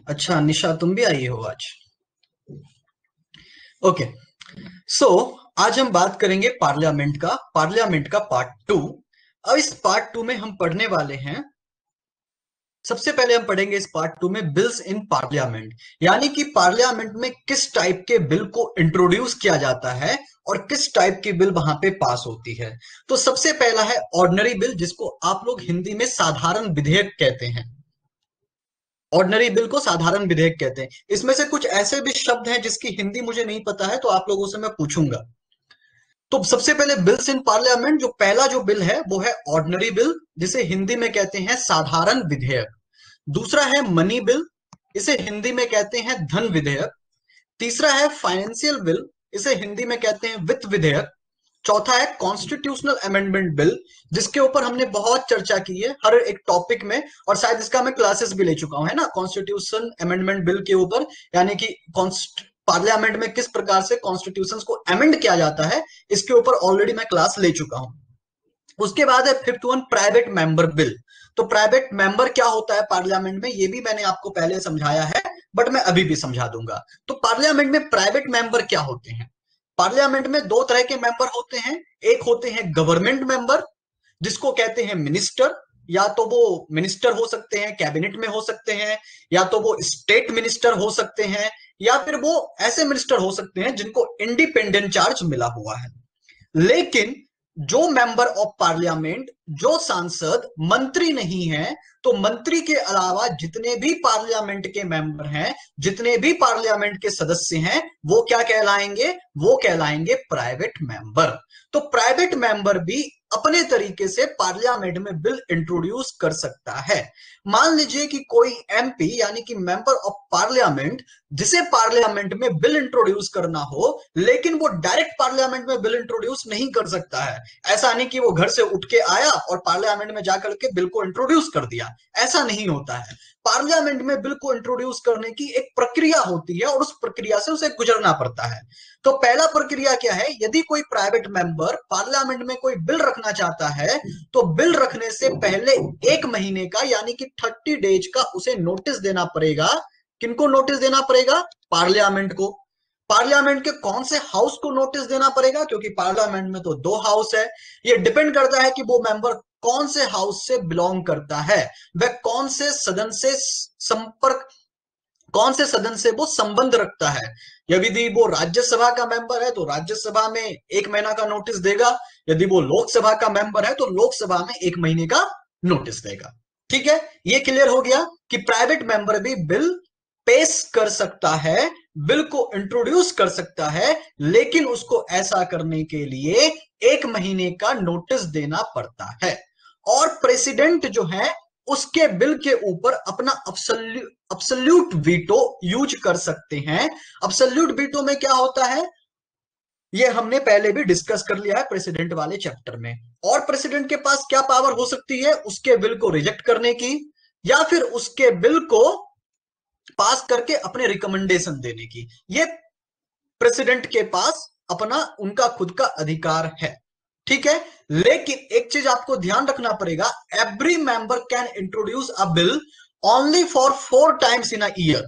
अच्छा निशा, तुम भी आई हो आज? ओके। सो आज हम बात करेंगे पार्लियामेंट का पार्ट 2। अब इस पार्ट 2 में हम पढ़ने वाले हैं। सबसे पहले हम पढ़ेंगे इस पार्ट 2 में बिल्स इन पार्लियामेंट, यानी कि पार्लियामेंट में किस टाइप के बिल को इंट्रोड्यूस किया जाता है और किस टाइप की बिल वहां पे पास होती है। तो सबसे पहला है ऑर्डिनरी बिल, जिसको आप लोग हिंदी में साधारण विधेयक कहते हैं। ऑर्डिनरी बिल को साधारण विधेयक कहते हैं। इसमें से कुछ ऐसे भी शब्द हैं जिसकी हिंदी मुझे नहीं पता है, तो आप लोगों से मैं पूछूंगा। तो सबसे पहले बिल्स इन पार्लियामेंट, जो पहला जो बिल है वो है ऑर्डिनरी बिल, जिसे हिंदी में कहते हैं साधारण विधेयक। दूसरा है मनी बिल, इसे हिंदी में कहते हैं धन विधेयक। तीसरा है फाइनेंशियल बिल, इसे हिंदी में कहते हैं वित्त विधेयक। चौथा है कॉन्स्टिट्यूशनल अमेंडमेंट बिल, जिसके ऊपर हमने बहुत चर्चा की है हर एक टॉपिक में, और शायद इसका मैं क्लासेस भी ले चुका हूं, है ना, कॉन्स्टिट्यूशन अमेंडमेंट बिल के ऊपर। यानी कि पार्लियामेंट में किस प्रकार से कॉन्स्टिट्यूशन को अमेंड किया जाता है, इसके ऊपर ऑलरेडी मैं क्लास ले चुका हूं। उसके बाद है fifth one, private member bill. तो प्राइवेट मेंबर क्या होता है पार्लियामेंट में, ये भी मैंने आपको पहले समझाया है, बट मैं अभी भी समझा दूंगा। तो पार्लियामेंट में प्राइवेट मेंबर क्या होते हैं? पार्लियामेंट में दो तरह के मेंबर होते हैं। एक होते हैं गवर्नमेंट मेंबर, जिसको कहते हैं मिनिस्टर। या तो वो मिनिस्टर हो सकते हैं, कैबिनेट में हो सकते हैं, या तो वो स्टेट मिनिस्टर हो सकते हैं, या फिर वो ऐसे मिनिस्टर हो सकते हैं जिनको इंडिपेंडेंट चार्ज मिला हुआ है। लेकिन जो मेंबर ऑफ पार्लियामेंट, जो सांसद मंत्री नहीं है, तो मंत्री के अलावा जितने भी पार्लियामेंट के मेंबर हैं, जितने भी पार्लियामेंट के सदस्य हैं, वो क्या कहलाएंगे? वो कहलाएंगे प्राइवेट मेंबर। तो प्राइवेट मेंबर भी अपने तरीके से पार्लियामेंट में बिल इंट्रोड्यूस कर सकता है। मान लीजिए कि कोई एमपी यानी कि मेंबर ऑफ पार्लियामेंट, जिसे पार्लियामेंट में बिल इंट्रोड्यूस करना हो, लेकिन वो डायरेक्ट पार्लियामेंट में बिल इंट्रोड्यूस नहीं कर सकता है। ऐसा नहीं कि वो घर से उठ के आया और पार्लियामेंट में जाकर के बिल को इंट्रोड्यूस कर दिया, ऐसा नहीं होता है। पार्लियामेंट में बिल को इंट्रोड्यूस करने की एक प्रक्रिया होती है और उस प्रक्रिया से उसे गुजरना पड़ता है। तो पहला प्रक्रिया क्या है? यदि कोई प्राइवेट मेंबर पार्लियामेंट में कोई बिल रखना चाहता है, तो बिल रखने से पहले 1 महीने का यानी कि 30 डेज का उसे नोटिस देना पड़ेगा। किनको नोटिस देना पड़ेगा? पार्लियामेंट को। पार्लियामेंट के कौन से हाउस को नोटिस देना पड़ेगा? क्योंकि पार्लियामेंट में तो 2 हाउस है। ये डिपेंड करता है कि वो मेंबर कौन से हाउस से बिलोंग करता है, वह कौन से सदन से संपर्क, कौन से सदन से वो संबंध रखता है। यदि वो राज्यसभा का मेंबर है तो राज्यसभा में 1 महीना का नोटिस देगा। यदि वो लोकसभा का मेंबर है तो लोकसभा में 1 महीने का नोटिस देगा। ठीक है, ये क्लियर हो गया कि प्राइवेट मेंबर भी बिल पेश कर सकता है, बिल को इंट्रोड्यूस कर सकता है, लेकिन उसको ऐसा करने के लिए 1 महीने का नोटिस देना पड़ता है। और प्रेसिडेंट जो है, उसके बिल के ऊपर अपना अब्सोल्यूट वीटो यूज कर सकते हैं। अब्सोल्यूट वीटो में क्या होता है, ये हमने पहले भी डिस्कस कर लिया है प्रेसिडेंट वाले चैप्टर में। और प्रेसिडेंट के पास क्या पावर हो सकती है? उसके बिल को रिजेक्ट करने की, या फिर उसके बिल को पास करके अपने रिकमेंडेशन देने की। ये प्रेसिडेंट के पास अपना, उनका खुद का अधिकार है। ठीक है, लेकिन एक चीज आपको ध्यान रखना पड़ेगा, every member can introduce a bill only for 4 times in a year.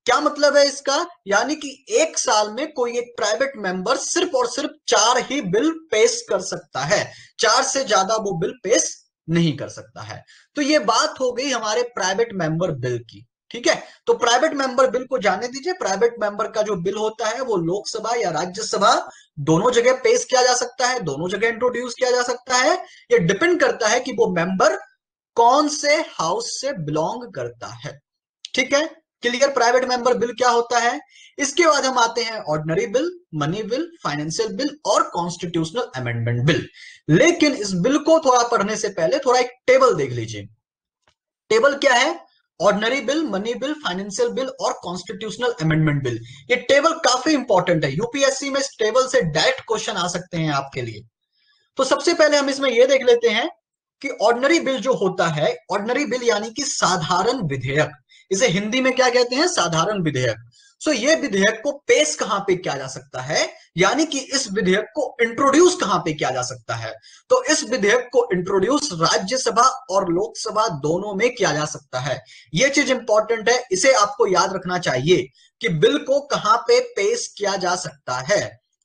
क्या मतलब है इसका? यानी कि 1 साल में कोई एक प्राइवेट मेंबर सिर्फ और सिर्फ 4 ही बिल पेश कर सकता है, 4 से ज्यादा वो बिल पेश नहीं कर सकता है। तो ये बात हो गई हमारे प्राइवेट मेंबर बिल की। ठीक है, तो प्राइवेट मेंबर बिल को जाने दीजिए। प्राइवेट मेंबर का जो बिल होता है वो लोकसभा या राज्यसभा दोनों जगह पेश किया जा सकता है, दोनों जगह इंट्रोड्यूस किया जा सकता है। ये डिपेंड करता है कि वो मेंबर कौन से हाउस से बिलोंग करता है। ठीक है, क्लियर? प्राइवेट मेंबर बिल क्या होता है। इसके बाद हम आते हैं ordinary bill, money bill, financial bill और कॉन्स्टिट्यूशनल अमेंडमेंट बिल। लेकिन इस बिल को थोड़ा पढ़ने से पहले थोड़ा एक टेबल देख लीजिए। टेबल क्या है? Ordinary bill, money bill, financial bill और कॉन्स्टिट्यूशनल अमेंडमेंट बिल। ये टेबल काफी इंपॉर्टेंट है, यूपीएससी में इस टेबल से डायरेक्ट क्वेश्चन आ सकते हैं आपके लिए। तो सबसे पहले हम इसमें यह देख लेते हैं कि ऑर्डिनरी बिल जो होता है, ऑर्डिनरी बिल यानी कि साधारण विधेयक, इसे हिंदी में क्या कहते हैं? साधारण विधेयक। सो ये विधेयक को पेश कहां पे किया जा सकता है, यानी कि इस विधेयक को इंट्रोड्यूस कहां पे किया जा सकता है? तो इस विधेयक को इंट्रोड्यूस राज्यसभा और लोकसभा दोनों में किया जा सकता है। यह चीज इंपॉर्टेंट है, इसे आपको याद रखना चाहिए कि बिल को कहां पे पेश किया जा सकता है।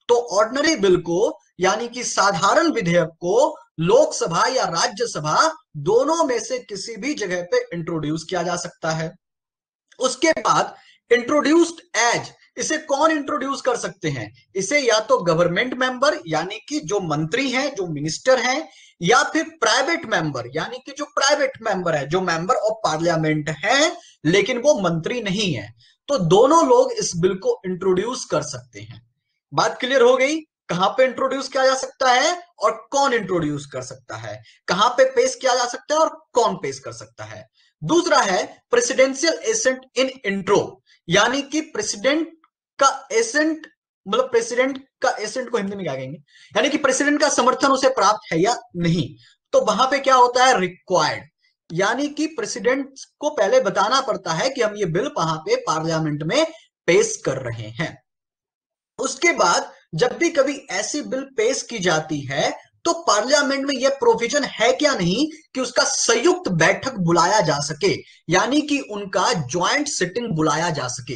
तो ऑर्डिनरी बिल को यानी कि साधारण विधेयक को लोकसभा या राज्यसभा दोनों में से किसी भी जगह पे इंट्रोड्यूस किया जा सकता है। उसके बाद इंट्रोड्यूस्ड एज, इसे कौन इंट्रोड्यूस कर सकते हैं? इसे या तो गवर्नमेंट मेंबर यानी कि जो मंत्री हैं, जो मिनिस्टर हैं, या फिर प्राइवेट मेंबर यानी कि जो प्राइवेट मेंबर है, जो मेंबर ऑफ पार्लियामेंट है लेकिन वो मंत्री नहीं है। तो दोनों लोग इस बिल को इंट्रोड्यूस कर सकते हैं। बात क्लियर हो गई? कहां पे इंट्रोड्यूस किया जा सकता है और कौन इंट्रोड्यूस कर सकता है, कहां पे पेश किया जा सकता है और कौन पेश कर सकता है। दूसरा है प्रेसिडेंशियल एसेंट इन इंट्रो, यानी कि प्रेसिडेंट का एसेंट, मतलब प्रेसिडेंट का एसेंट को हिंदी में क्या कहेंगे, यानी कि प्रेसिडेंट का समर्थन उसे प्राप्त है या नहीं। तो वहां पे क्या होता है? रिक्वायर्ड, यानी कि प्रेसिडेंट को पहले बताना पड़ता है कि हम ये बिल वहां पे पार्लियामेंट में पेश कर रहे हैं। उसके बाद जब भी कभी ऐसी बिल पेश की जाती है तो पार्लियामेंट में यह प्रोविजन है क्या नहीं कि उसका संयुक्त बैठक बुलाया जा सके, यानी कि उनका ज्वाइंट सिटिंग बुलाया जा सके।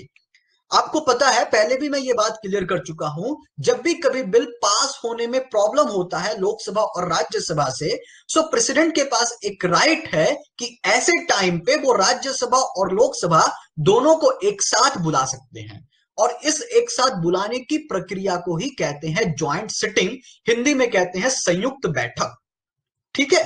आपको पता है, पहले भी मैं ये बात क्लियर कर चुका हूं, जब भी कभी बिल पास होने में प्रॉब्लम होता है लोकसभा और राज्यसभा से, सो प्रेसिडेंट के पास एक राइट है कि ऐसे टाइम पे वो राज्यसभा और लोकसभा दोनों को एक साथ बुला सकते हैं, और इस एक साथ बुलाने की प्रक्रिया को ही कहते हैं ज्वाइंट सिटिंग, हिंदी में कहते हैं संयुक्त बैठक। ठीक है,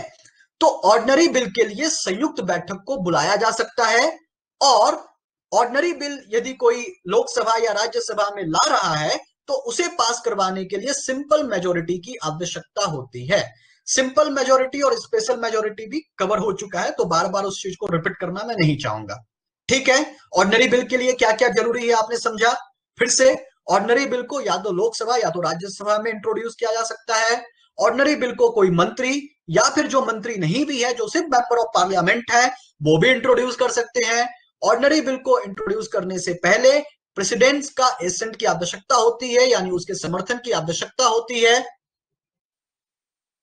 तो ऑर्डिनरी बिल के लिए संयुक्त बैठक को बुलाया जा सकता है, और ऑर्डिनरी बिल यदि कोई लोकसभा या राज्यसभा में ला रहा है तो उसे पास करवाने के लिए सिंपल मेजोरिटी की आवश्यकता होती है। सिंपल मेजोरिटी और स्पेशल मेजोरिटी भी कवर हो चुका है, तो बार बार उस चीज को रिपीट करना मैं नहीं चाहूंगा। ठीक है, ऑर्डिनरी बिल के लिए क्या क्या जरूरी है आपने समझा। फिर से, ऑर्डिनरी बिल को या तो लोकसभा या तो राज्यसभा में इंट्रोड्यूस किया जा सकता है। ऑर्डिनरी बिल को कोई मंत्री या फिर जो मंत्री नहीं भी है, जो सिर्फ मेंबर ऑफ पार्लियामेंट है, वो भी इंट्रोड्यूस कर सकते हैं। ऑर्डिनरी बिल को इंट्रोड्यूस करने से पहले प्रेसिडेंट का एसेंट की आवश्यकता होती है, यानी उसके समर्थन की आवश्यकता होती है।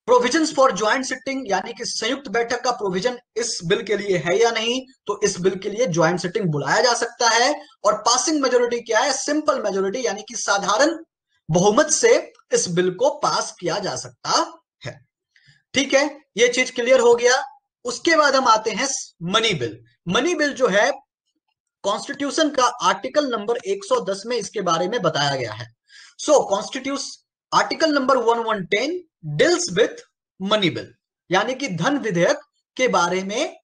प्रोविजंस फॉर ज्वाइंट सिटिंग, यानी कि संयुक्त बैठक का प्रोविजन इस बिल के लिए है या नहीं, तो इस बिल के लिए ज्वाइंट सिटिंग बुलाया जा सकता है। और पासिंग मेजोरिटी क्या है? सिंपल मेजोरिटी, यानी कि साधारण बहुमत से इस बिल को पास किया जा सकता है। ठीक है, ये चीज क्लियर हो गया। उसके बाद हम आते हैं मनी बिल। मनी बिल जो है, कॉन्स्टिट्यूशन का आर्टिकल नंबर 110 में इसके बारे में बताया गया है। So constitution article number 1110 deals with money bill, यानी कि धन विधेयक के बारे में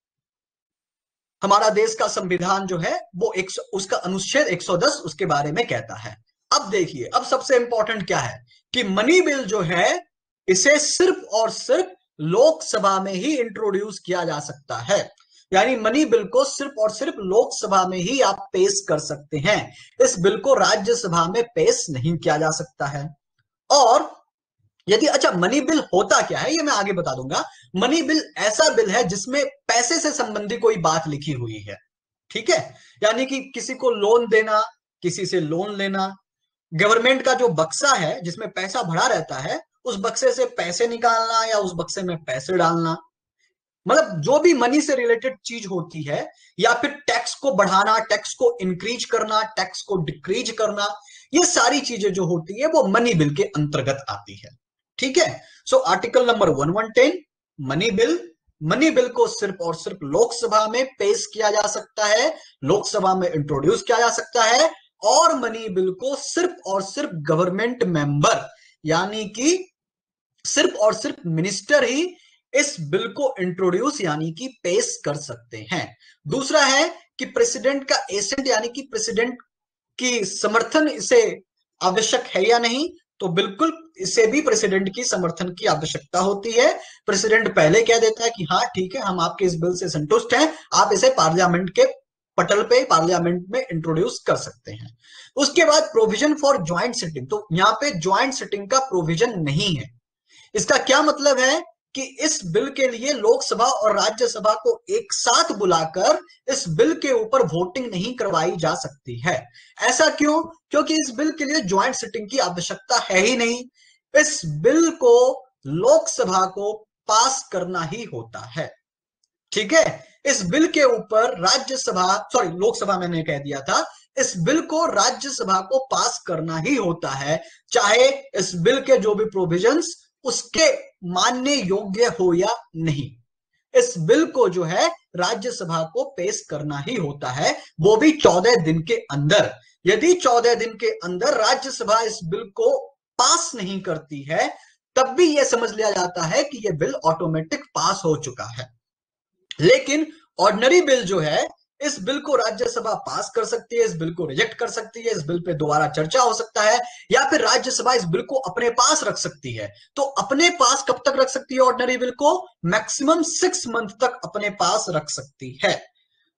हमारा देश का संविधान जो है वो उसका अनुच्छेद 110 उसके बारे में कहता है। अब देखिए, अब सबसे इंपॉर्टेंट क्या है कि मनी बिल जो है इसे सिर्फ और सिर्फ लोकसभा में ही इंट्रोड्यूस किया जा सकता है, यानी मनी बिल को सिर्फ और सिर्फ लोकसभा में ही आप पेश कर सकते हैं। इस बिल को राज्यसभा में पेश नहीं किया जा सकता है। और यदि, अच्छा, मनी बिल होता क्या है ये मैं आगे बता दूंगा। मनी बिल ऐसा बिल है जिसमें पैसे से संबंधित कोई बात लिखी हुई है। ठीक है, यानी कि किसी को लोन देना, किसी से लोन लेना, गवर्नमेंट का जो बक्सा है जिसमें पैसा भरा रहता है, उस बक्से से पैसे निकालना या उस बक्से में पैसे डालना, मतलब जो भी मनी से रिलेटेड चीज होती है, या फिर टैक्स को बढ़ाना, टैक्स को इंक्रीज करना, टैक्स को डिक्रीज करना, ये सारी चीजें जो होती है वो मनी बिल के अंतर्गत आती है। ठीक है, so article number 1110 money bill. Money bill को सिर्फ और सिर्फ लोकसभा में पेश किया जा सकता है, लोकसभा में इंट्रोड्यूस किया जा सकता है, और मनी बिल को सिर्फ और सिर्फ गवर्नमेंट मेंबर यानी कि सिर्फ और सिर्फ मिनिस्टर ही इस बिल को इंट्रोड्यूस यानी कि पेश कर सकते हैं। दूसरा है कि प्रेसिडेंट का एसेंट यानी कि प्रेसिडेंट की समर्थन इसे आवश्यक है या नहीं, तो बिल्कुल इसे भी प्रेसिडेंट की समर्थन की आवश्यकता होती है। प्रेसिडेंट पहले कह देता है कि हाँ ठीक है, हम आपके इस बिल से संतुष्ट हैं, आप इसे पार्लियामेंट के पटल पे, पार्लियामेंट में इंट्रोड्यूस कर सकते हैं। उसके बाद प्रोविजन फॉर ज्वाइंट सिटिंग, तो यहाँ पे ज्वाइंट सिटिंग का प्रोविजन नहीं है। इसका क्या मतलब है कि इस बिल के लिए लोकसभा और राज्यसभा को एक साथ बुलाकर इस बिल के ऊपर वोटिंग नहीं करवाई जा सकती है। ऐसा क्यों? क्योंकि इस बिल के लिए ज्वाइंट सिटिंग की आवश्यकता है ही नहीं। इस बिल को लोकसभा को पास करना ही होता है। ठीक है, इस बिल के ऊपर राज्यसभा, सॉरी लोकसभा मैंने कह दिया था, इस बिल को राज्यसभा को पास करना ही होता है, चाहे इस बिल के जो भी प्रोविजंस उसके मानने योग्य हो या नहीं। इस बिल को जो है राज्यसभा को पेश करना ही होता है, वो भी 14 दिन के अंदर। यदि 14 दिन के अंदर राज्यसभा इस बिल को पास नहीं करती है, तब भी यह समझ लिया जाता है कि यह बिल ऑटोमेटिक पास हो चुका है। लेकिन ऑर्डिनरी बिल जो है, इस बिल को राज्यसभा पास कर सकती है, इस बिल को रिजेक्ट कर सकती है, इस बिल पे दोबारा चर्चा हो सकता है, या फिर राज्यसभा इस बिल को अपने पास रख सकती है। तो अपने पास कब तक रख सकती है ऑर्डिनरी बिल को? मैक्सिमम 6 मंथ तक अपने पास रख सकती है।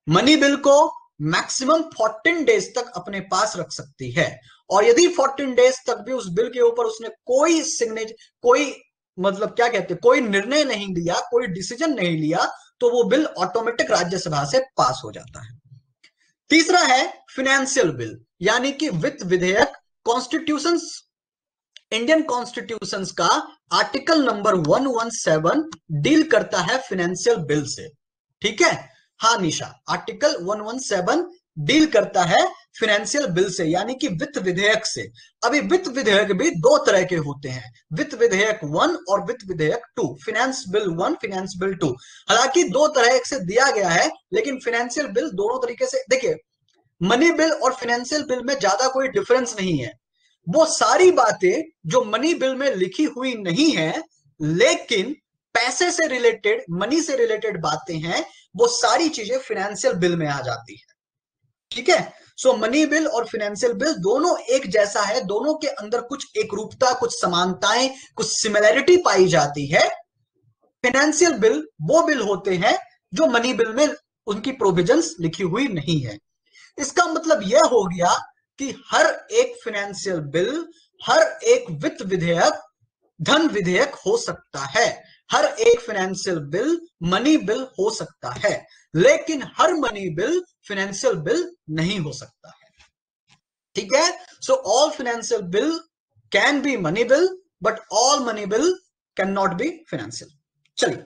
मनी बिल को मैक्सिमम 14 डेज तक अपने पास रख सकती है। और यदि 14 डेज तक भी उस बिल के ऊपर उसने कोई सिग्नेचर, कोई मतलब क्या कहते हैं, कोई निर्णय नहीं लिया, कोई डिसीजन नहीं लिया, तो वो बिल ऑटोमेटिक राज्यसभा से पास हो जाता है। तीसरा है फिनेंशियल बिल, यानी कि वित्त विधेयक। कॉन्स्टिट्यूशंस, इंडियन कॉन्स्टिट्यूशंस का आर्टिकल नंबर 117 डील करता है फिनेंशियल बिल से। ठीक है, हाँ निशा, आर्टिकल 117 डील करता है फिनेंशियल बिल से, यानी कि वित्त विधेयक से। अभी वित्त विधेयक भी दो तरह के होते हैं, वित्त विधेयक 1 और वित्त विधेयक 2, फिनेंस बिल 1, फिनेंस बिल 2। हालांकि दो तरह से दिया गया है, लेकिन फिनेंशियल बिल दोनों तरीके से, देखिए मनी बिल और फिनेंशियल बिल में ज्यादा कोई डिफरेंस नहीं है। वो सारी बातें जो मनी बिल में लिखी हुई नहीं है, लेकिन पैसे से रिलेटेड, मनी से रिलेटेड बातें हैं, वो सारी चीजें फिनेंशियल बिल में आ जाती है। ठीक है, सो मनी बिल और फिनेंशियल बिल दोनों एक जैसा है, दोनों के अंदर कुछ एक रूपता, कुछ समानताएं, कुछ सिमिलैरिटी पाई जाती है। फिनेंशियल बिल वो बिल होते हैं जो मनी बिल में उनकी प्रोविजंस लिखी हुई नहीं है। इसका मतलब यह हो गया कि हर एक फिनेंशियल बिल, हर एक वित्त विधेयक धन विधेयक हो सकता है। हर एक फाइनेंशियल बिल मनी बिल हो सकता है, लेकिन हर मनी बिल फाइनेंशियल बिल नहीं हो सकता है। ठीक है, so all financial bill can be money bill, but all money bill can not be financial. चलिए,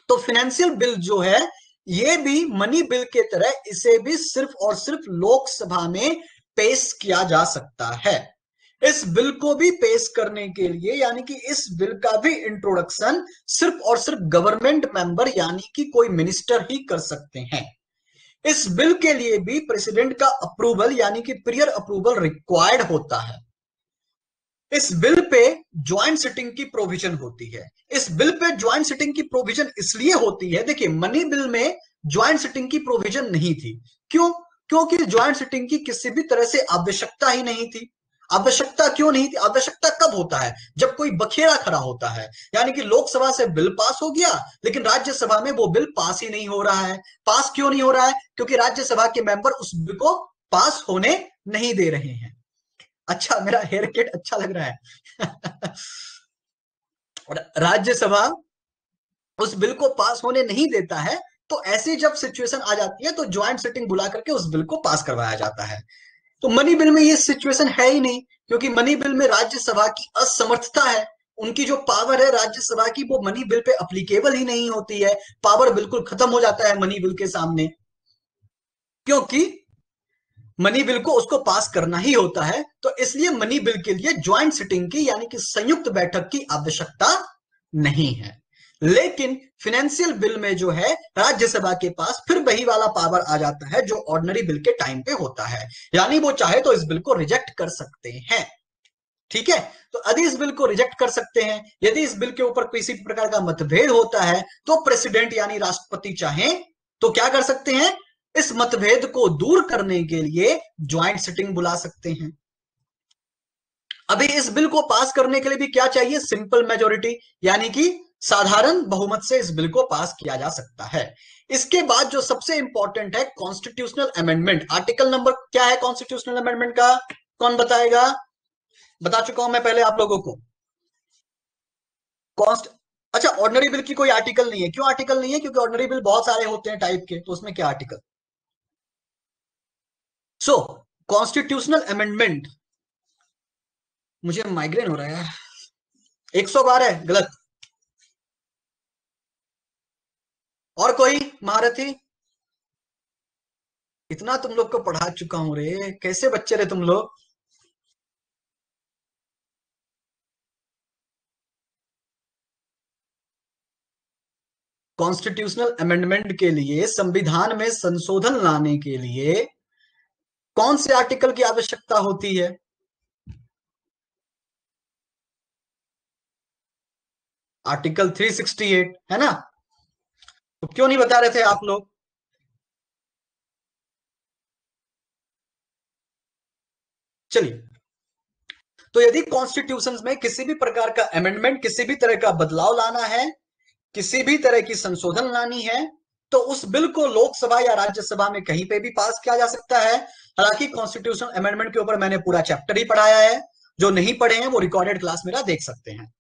तो फाइनेंशियल बिल जो है ये भी मनी बिल के तरह, इसे भी सिर्फ और सिर्फ लोकसभा में पेश किया जा सकता है। इस बिल को भी पेश करने के लिए, यानी कि इस बिल का भी इंट्रोडक्शन सिर्फ और सिर्फ गवर्नमेंट मेंबर यानी कि कोई मिनिस्टर ही कर सकते हैं। इस बिल के लिए भी प्रेसिडेंट का अप्रूवल यानी कि प्रियर अप्रूवल रिक्वायर्ड होता है। इस बिल पे ज्वाइंट सिटिंग की प्रोविजन होती है। इस बिल पे ज्वाइंट सिटिंग की प्रोविजन इसलिए होती है, देखिए मनी बिल में ज्वाइंट सिटिंग की प्रोविजन नहीं थी। क्यों? क्योंकि ज्वाइंट सिटिंग की किसी भी तरह से आवश्यकता ही नहीं थी। आवश्यकता क्यों नहीं थी? आवश्यकता कब होता है? जब कोई बखेड़ा खड़ा होता है, यानी कि लोकसभा से बिल पास हो गया, लेकिन राज्यसभा में वो बिल पास ही नहीं हो रहा है। पास क्यों नहीं हो रहा है? क्योंकि राज्यसभा के मेंबर उस बिल को पास होने नहीं दे रहे हैं। अच्छा, मेरा हेयर कट अच्छा लग रहा है। राज्यसभा उस बिल को पास होने नहीं देता है, तो ऐसी जब सिचुएशन आ जाती है तो ज्वाइंट सिटिंग बुला करके उस बिल को पास करवाया जाता है। तो मनी बिल में ये सिचुएशन है ही नहीं, क्योंकि मनी बिल में राज्यसभा की असमर्थता है। उनकी जो पावर है राज्यसभा की, वो मनी बिल पे अप्लीकेबल ही नहीं होती है। पावर बिल्कुल खत्म हो जाता है मनी बिल के सामने, क्योंकि मनी बिल को उसको पास करना ही होता है। तो इसलिए मनी बिल के लिए ज्वाइंट सिटिंग की यानी कि संयुक्त बैठक की आवश्यकता नहीं है। लेकिन फाइनेंशियल बिल में जो है राज्यसभा के पास फिर वही वाला पावर आ जाता है जो ऑर्डिनरी बिल के टाइम पे होता है, यानी वो चाहे तो इस बिल को रिजेक्ट कर सकते हैं। ठीक है, तो यदि इस बिल को रिजेक्ट कर सकते हैं, यदि इस बिल के ऊपर किसी प्रकार का मतभेद होता है, तो प्रेसिडेंट यानी राष्ट्रपति चाहे तो क्या कर सकते हैं? इस मतभेद को दूर करने के लिए ज्वाइंट सिटिंग बुला सकते हैं। अभी इस बिल को पास करने के लिए भी क्या चाहिए? सिंपल मेजोरिटी, यानी कि साधारण बहुमत से इस बिल को पास किया जा सकता है। इसके बाद जो सबसे इंपॉर्टेंट है कॉन्स्टिट्यूशनल अमेंडमेंट। आर्टिकल नंबर क्या है कॉन्स्टिट्यूशनल अमेंडमेंट का? कौन बताएगा? बता चुका हूं मैं पहले आप लोगों को। अच्छा, ऑर्डिनरी बिल की कोई आर्टिकल नहीं है, क्यों आर्टिकल नहीं है? क्योंकि ऑर्डिनरी बिल बहुत सारे होते हैं टाइप के, तो उसमें क्या आर्टिकल? सो कॉन्स्टिट्यूशनल अमेंडमेंट, मुझे माइग्रेन हो रहा है। 112 गलत। और कोई महारथी? इतना तुम लोग को पढ़ा चुका हूं रे, कैसे बच्चे रे तुम लोग। कॉन्स्टिट्यूशनल अमेंडमेंट के लिए, संविधान में संशोधन लाने के लिए कौन से आर्टिकल की आवश्यकता होती है? आर्टिकल 368 है ना? तो क्यों नहीं बता रहे थे आप लोग? चलिए, तो यदि कॉन्स्टिट्यूशन में किसी भी प्रकार का अमेंडमेंट, किसी भी तरह का बदलाव लाना है, किसी भी तरह की संशोधन लानी है, तो उस बिल को लोकसभा या राज्यसभा में कहीं पे भी पास किया जा सकता है। हालांकि कॉन्स्टिट्यूशन अमेंडमेंट के ऊपर मैंने पूरा चैप्टर ही पढ़ाया है, जो नहीं पढ़े हैं वो रिकॉर्डेड क्लास मेरा देख सकते हैं।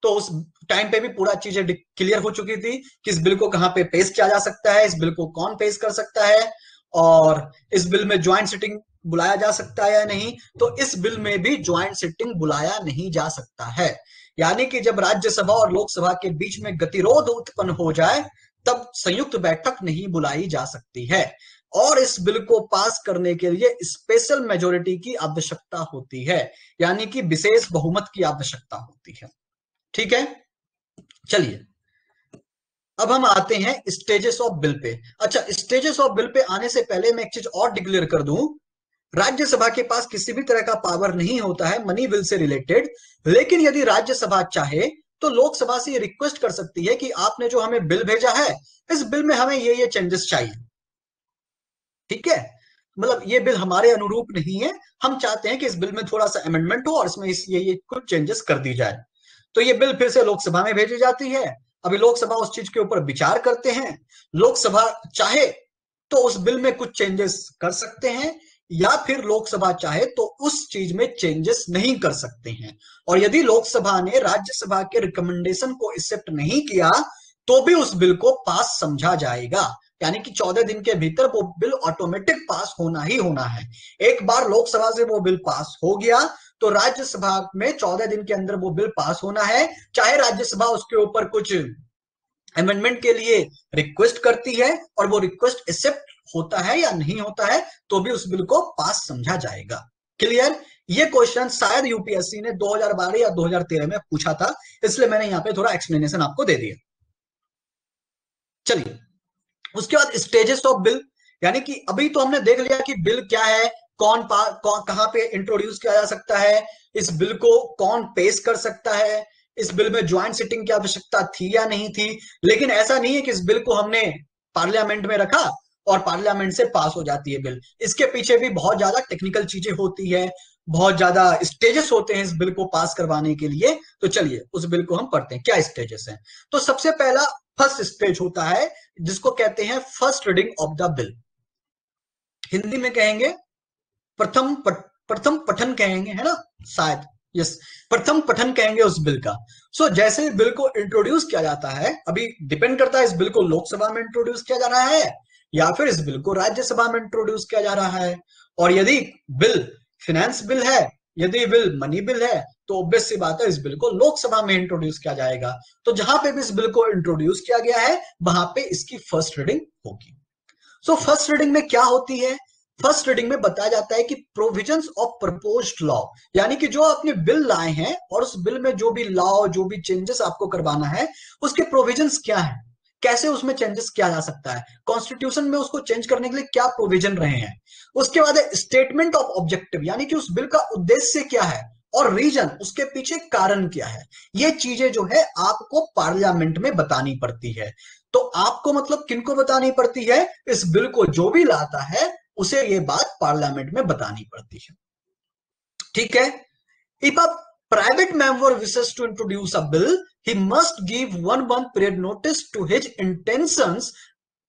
तो उस टाइम पे भी पूरा चीजें क्लियर हो चुकी थी कि इस बिल को कहां पे पेश किया जा सकता है, इस बिल को कौन पेश कर सकता है, और इस बिल में ज्वाइंट सिटिंग बुलाया जा सकता है या नहीं। तो इस बिल में भी ज्वाइंट सिटिंग बुलाया नहीं जा सकता है, यानी कि जब राज्यसभा और लोकसभा के बीच में गतिरोध उत्पन्न हो जाए तब संयुक्त बैठक नहीं बुलाई जा सकती है। और इस बिल को पास करने के लिए स्पेशल मेजोरिटी की आवश्यकता होती है, यानी कि विशेष बहुमत की आवश्यकता होती है। ठीक है, चलिए अब हम आते हैं स्टेजेस ऑफ बिल पे। अच्छा, स्टेजेस ऑफ बिल पे आने से पहले मैं एक चीज और डिक्लेयर कर दूं। राज्यसभा के पास किसी भी तरह का पावर नहीं होता है मनी बिल से रिलेटेड, लेकिन यदि राज्यसभा चाहे तो लोकसभा से ये रिक्वेस्ट कर सकती है कि आपने जो हमें बिल भेजा है, इस बिल में हमें ये चेंजेस चाहिए। ठीक है, मतलब ये बिल हमारे अनुरूप नहीं है, हम चाहते हैं कि इस बिल में थोड़ा सा अमेंडमेंट हो और इसमें ये कुछ चेंजेस कर दी जाए। तो ये बिल फिर से लोकसभा में भेजी जाती है। अभी लोकसभा उस चीज के ऊपर विचार करते हैं। लोकसभा चाहे तो उस बिल में कुछ चेंजेस कर सकते हैं, या फिर लोकसभा चाहे तो उस चीज में चेंजेस नहीं कर सकते हैं। और यदि लोकसभा ने राज्यसभा के रिकमेंडेशन को एक्सेप्ट नहीं किया तो भी उस बिल को पास समझा जाएगा, यानी कि 14 दिन के भीतर वो बिल ऑटोमेटिक पास होना ही होना है। एक बार लोकसभा से वो बिल पास हो गया तो राज्यसभा में 14 दिन के अंदर वो बिल पास होना है, चाहे राज्यसभा उसके ऊपर कुछ अमेंडमेंट के लिए रिक्वेस्ट करती है और वो रिक्वेस्ट एक्सेप्ट होता है या नहीं होता है, तो भी उस बिल को पास समझा जाएगा। क्लियर? ये क्वेश्चन शायद यूपीएससी ने 2012 या 2013 में पूछा था, इसलिए मैंने यहां पे थोड़ा एक्सप्लेनेशन आपको दे दिया। चलिए, उसके बाद स्टेजेस ऑफ बिल, यानी कि अभी तो हमने देख लिया कि बिल क्या है, कौन कहां पे इंट्रोड्यूस किया जा सकता है, इस बिल को कौन पेश कर सकता है, इस बिल में ज्वाइंट सिटिंग की आवश्यकता थी या नहीं थी। लेकिन ऐसा नहीं है कि इस बिल को हमने पार्लियामेंट में रखा और पार्लियामेंट से पास हो जाती है बिल। इसके पीछे भी बहुत ज्यादा टेक्निकल चीजें होती है, बहुत ज्यादा स्टेजेस होते हैं इस बिल को पास करवाने के लिए। तो चलिए उस बिल को हम पढ़ते हैं, क्या स्टेजेस हैं। तो सबसे पहला फर्स्ट स्टेज होता है जिसको कहते हैं first reading of the bill. Hindi में कहेंगे प्रथम पठन कहेंगे, है ना शायद। यस, प्रथम पठन कहेंगे उस बिल का। जैसे बिल को इंट्रोड्यूस किया जाता है, अभी डिपेंड करता है इस बिल को लोकसभा में इंट्रोड्यूस किया जा रहा है या फिर इस बिल को राज्यसभा में इंट्रोड्यूस किया जा रहा है। और यदि बिल फिनेंस बिल है, यदि बिल मनी बिल है, तो ऑब्वियस सी बात है इस बिल को लोकसभा में इंट्रोड्यूस किया जाएगा। तो जहां पे भी इस बिल को इंट्रोड्यूस किया गया है वहां पे इसकी फर्स्ट रीडिंग होगी। फर्स्ट रीडिंग में क्या होती है? फर्स्ट रीडिंग में बताया जाता है कि प्रोविजंस ऑफ प्रपोज्ड लॉ, यानी कि जो आपने बिल लाए हैं और उस बिल में जो भी लॉ, जो भी चेंजेस आपको करवाना है, उसके प्रोविजंस क्या है, कैसे उसमें चेंजेस किया जा सकता है, कॉन्स्टिट्यूशन में उसको चेंज करने के लिए क्या प्रोविजन रहे हैं। उसके बाद है स्टेटमेंट ऑफ ऑब्जेक्टिव, यानी कि उस बिल का उद्देश्य क्या है और रीजन, उसके पीछे कारण क्या है। ये चीजें जो है आपको पार्लियामेंट में बतानी पड़ती है। तो आपको मतलब किनको बतानी पड़ती है? इस बिल को जो भी लाता है उसे ये बात पार्लियामेंट में बतानी पड़ती है। ठीक है, if a private member wishes to introduce a bill, he must give 1 month period notice to his intentions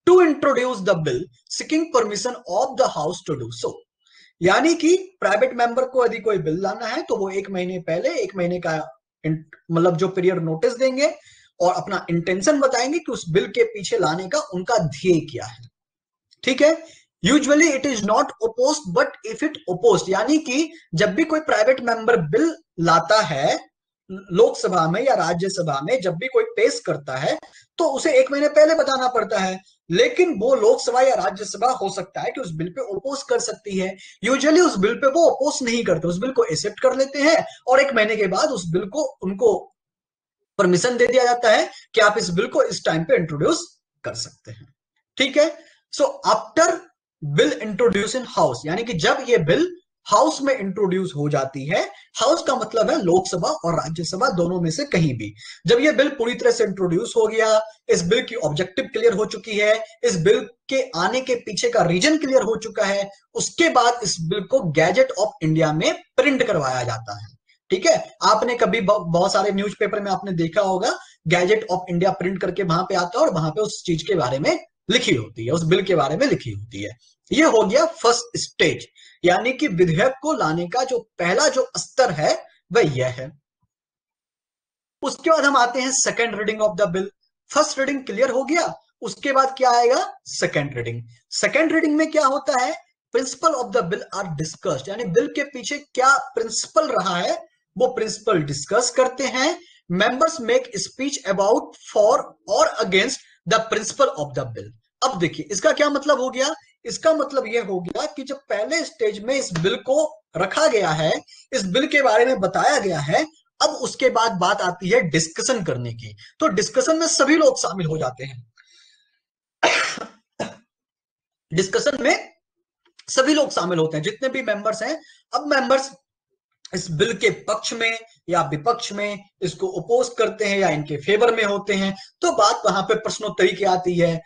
to introduce the bill, seeking permission of the house to do so। यानी कि private member को यदि कोई bill लाना है तो वो 1 महीने पहले, 1 महीने का मतलब जो पीरियड नोटिस देंगे, और अपना इंटेंशन बताएंगे कि उस बिल के पीछे लाने का उनका ध्येय क्या है। ठीक है, usually it is not opposed but if it opposed, यानी कि जब भी कोई प्राइवेट मेंबर बिल लाता है लोकसभा में या राज्यसभा में, जब भी कोई पेश करता है तो उसे 1 महीने पहले बताना पड़ता है। लेकिन वो लोकसभा या राज्यसभा हो सकता है कि उस बिल पे ओपोज कर सकती है। यूजुअली उस बिल पे वो ओपोज नहीं करते, उस बिल को एक्सेप्ट कर लेते हैं और 1 महीने के बाद उस बिल को उनको परमिशन दे दिया जाता है कि आप इस बिल को इस टाइम पे इंट्रोड्यूस कर सकते हैं। ठीक है, so after bill introduce in house, यानी कि जब ये बिल हाउस में इंट्रोड्यूस हो जाती है, हाउस का मतलब है लोकसभा और राज्यसभा दोनों में से कहीं भी, जब ये बिल पूरी तरह से इंट्रोड्यूस हो गया, इस बिल की ऑब्जेक्टिव क्लियर हो चुकी है, इस बिल के आने के पीछे का रीजन क्लियर हो चुका है, उसके बाद इस बिल को गैजेट ऑफ इंडिया में प्रिंट करवाया जाता है। ठीक है, आपने कभी बहुत सारे न्यूज़पेपर में आपने देखा होगा गैजेट ऑफ इंडिया प्रिंट करके वहां पे आता है और वहां पे उस चीज के बारे में लिखी होती है, उस बिल के बारे में लिखी होती है। ये हो गया फर्स्ट स्टेज, यानी कि विधेयक को लाने का जो पहला जो स्तर है वह यह है। उसके बाद हम आते हैं second reading of the bill. First reading clear हो गया, उसके बाद क्या आएगा, सेकेंड रीडिंग। सेकेंड रीडिंग में क्या होता है, principle of the bill are discussed, यानी बिल के पीछे क्या प्रिंसिपल रहा है वो प्रिंसिपल डिस्कस करते हैं। Members make speech about for और against the principle of the bill. अब देखिए इसका क्या मतलब हो गया, इसका मतलब यह हो गया कि जब पहले स्टेज में इस बिल को रखा गया है, इस बिल के बारे में बताया गया है, अब उसके बाद बात आती है डिस्कशन करने की, तो डिस्कशन में सभी लोग शामिल हो जाते हैं। डिस्कशन में सभी लोग शामिल होते हैं, जितने भी मेंबर्स हैं। अब मेंबर्स इस बिल के पक्ष में या विपक्ष में, इसको अपोज करते हैं या इनके फेवर में होते हैं, तो बात वहां पे प्रश्नोत्तरी की आती है।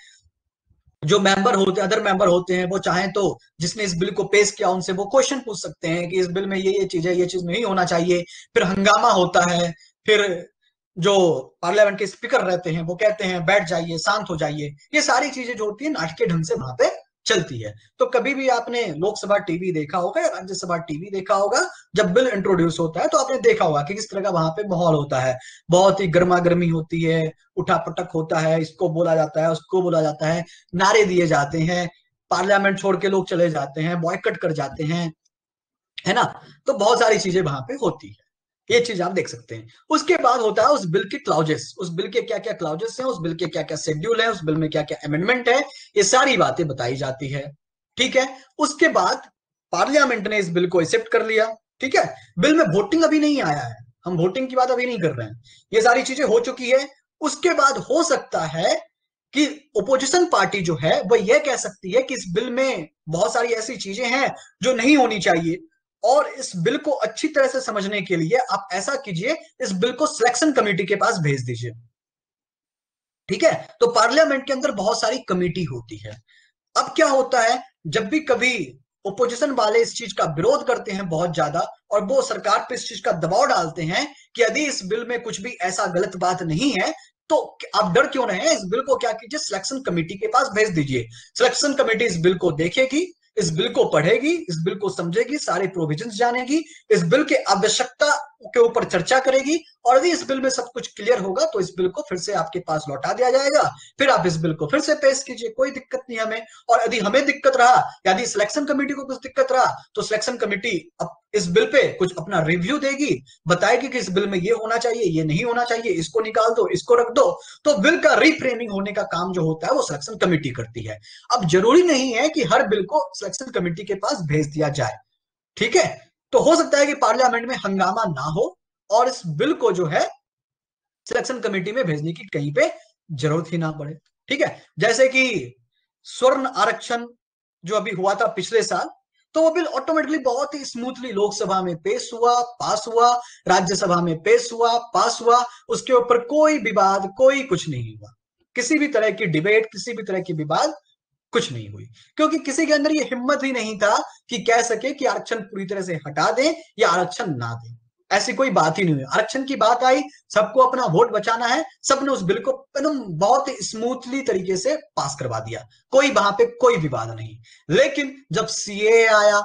जो मेंबर होते हैं, अदर मेंबर होते हैं, वो चाहें तो जिसने इस बिल को पेश किया उनसे वो क्वेश्चन पूछ सकते हैं कि इस बिल में ये चीज है, ये चीज नहीं होना चाहिए। फिर हंगामा होता है, फिर जो पार्लियामेंट के स्पीकर रहते हैं वो कहते हैं बैठ जाइए, शांत हो जाइए। ये सारी चीजें जो होती है नाटकीय ढंग से वहां पे चलती है। तो कभी भी आपने लोकसभा टीवी देखा होगा या राज्यसभा टीवी देखा होगा, जब बिल इंट्रोड्यूस होता है तो आपने देखा होगा कि किस तरह का वहां पे माहौल होता है। बहुत ही गर्मा गर्मी होती है, उठापटक होता है, इसको बोला जाता है, उसको बोला जाता है, नारे दिए जाते हैं, पार्लियामेंट छोड़ के लोग चले जाते हैं, बॉयकट कर जाते हैं, है ना। तो बहुत सारी चीजें वहां पे होती है, ये चीज आप देख सकते हैं। उसके बाद होता है उस बिल के क्लाउजेस, उस बिल के क्या क्या क्लाउजेस हैं, उस बिल के क्या क्या शेड्यूल है, उस बिल में क्या क्या अमेंडमेंट है, ये सारी बातें बताई जाती है। ठीक है, उसके बाद पार्लियामेंट ने इस बिल को एक्सेप्ट कर लिया। ठीक है, बिल में वोटिंग अभी नहीं आया है, हम वोटिंग की बात अभी नहीं कर रहे हैं, ये सारी चीजें हो चुकी है। उसके बाद हो सकता है कि ओपोजिशन पार्टी जो है वह यह कह सकती है कि इस बिल में बहुत सारी ऐसी चीजें हैं जो नहीं होनी चाहिए, और इस बिल को अच्छी तरह से समझने के लिए आप ऐसा कीजिए, इस बिल को सिलेक्शन कमेटी के पास भेज दीजिए। ठीक है, तो पार्लियामेंट के अंदर बहुत सारी कमेटी होती है। अब क्या होता है, जब भी कभी ओपोजिशन वाले इस चीज का विरोध करते हैं बहुत ज्यादा, और वो सरकार पे इस चीज का दबाव डालते हैं कि यदि इस बिल में कुछ भी ऐसा गलत बात नहीं है तो आप डर क्यों रहे हैं, इस बिल को क्या कीजिए, सिलेक्शन कमेटी के पास भेज दीजिए। सिलेक्शन कमेटी इस बिल को देखेगी, इस बिल को पढ़ेगी, इस बिल को समझेगी, सारे प्रोविजंस जानेगी, इस बिल के आवश्यकता के ऊपर चर्चा करेगी, और यदि इस बिल में सब कुछ क्लियर होगा तो इस बिल को फिर से आपके पास लौटा दिया जाएगा। फिर आप इस बिल को फिर से पेश कीजिए, कोई दिक्कत नहीं हमें। और यदि हमें दिक्कत रहा, यदि सिलेक्शन कमेटी को कुछ दिक्कत रहा, तो सिलेक्शन कमेटी अब इस बिल पे कुछ अपना रिव्यू देगी, बताएगी कि इस बिल में ये होना चाहिए, ये नहीं होना चाहिए, इसको निकाल दो, इसको रख दो। तो बिल का रिफ्रेमिंग होने का काम जो होता है वो सिलेक्शन कमेटी करती है। अब जरूरी नहीं है कि हर बिल को सिलेक्शन कमेटी के पास भेज दिया जाए। ठीक है, तो हो सकता है कि पार्लियामेंट में हंगामा ना हो और इस बिल को जो है सिलेक्शन कमेटी में भेजने की कहीं पे जरूरत ही ना पड़े। ठीक है, जैसे कि स्वर्ण आरक्षण जो अभी हुआ था पिछले साल, तो वो बिल ऑटोमेटिकली बहुत ही स्मूथली लोकसभा में पेश हुआ, पास हुआ, राज्यसभा में पेश हुआ, पास हुआ, उसके ऊपर कोई विवाद, कोई कुछ नहीं हुआ, किसी भी तरह की डिबेट, किसी भी तरह की विवाद कुछ नहीं हुई, क्योंकि किसी के अंदर ये हिम्मत ही नहीं था कि कह सके कि आरक्षण पूरी तरह से हटा दें या आरक्षण ना दें। ऐसी कोई बात ही नहीं हुई, आरक्षण की बात आई, सबको अपना वोट बचाना है, सबने उस बिल को एकदम बहुत ही स्मूथली तरीके से पास करवा दिया, कोई वहां पे कोई विवाद नहीं। लेकिन जब सीए आया,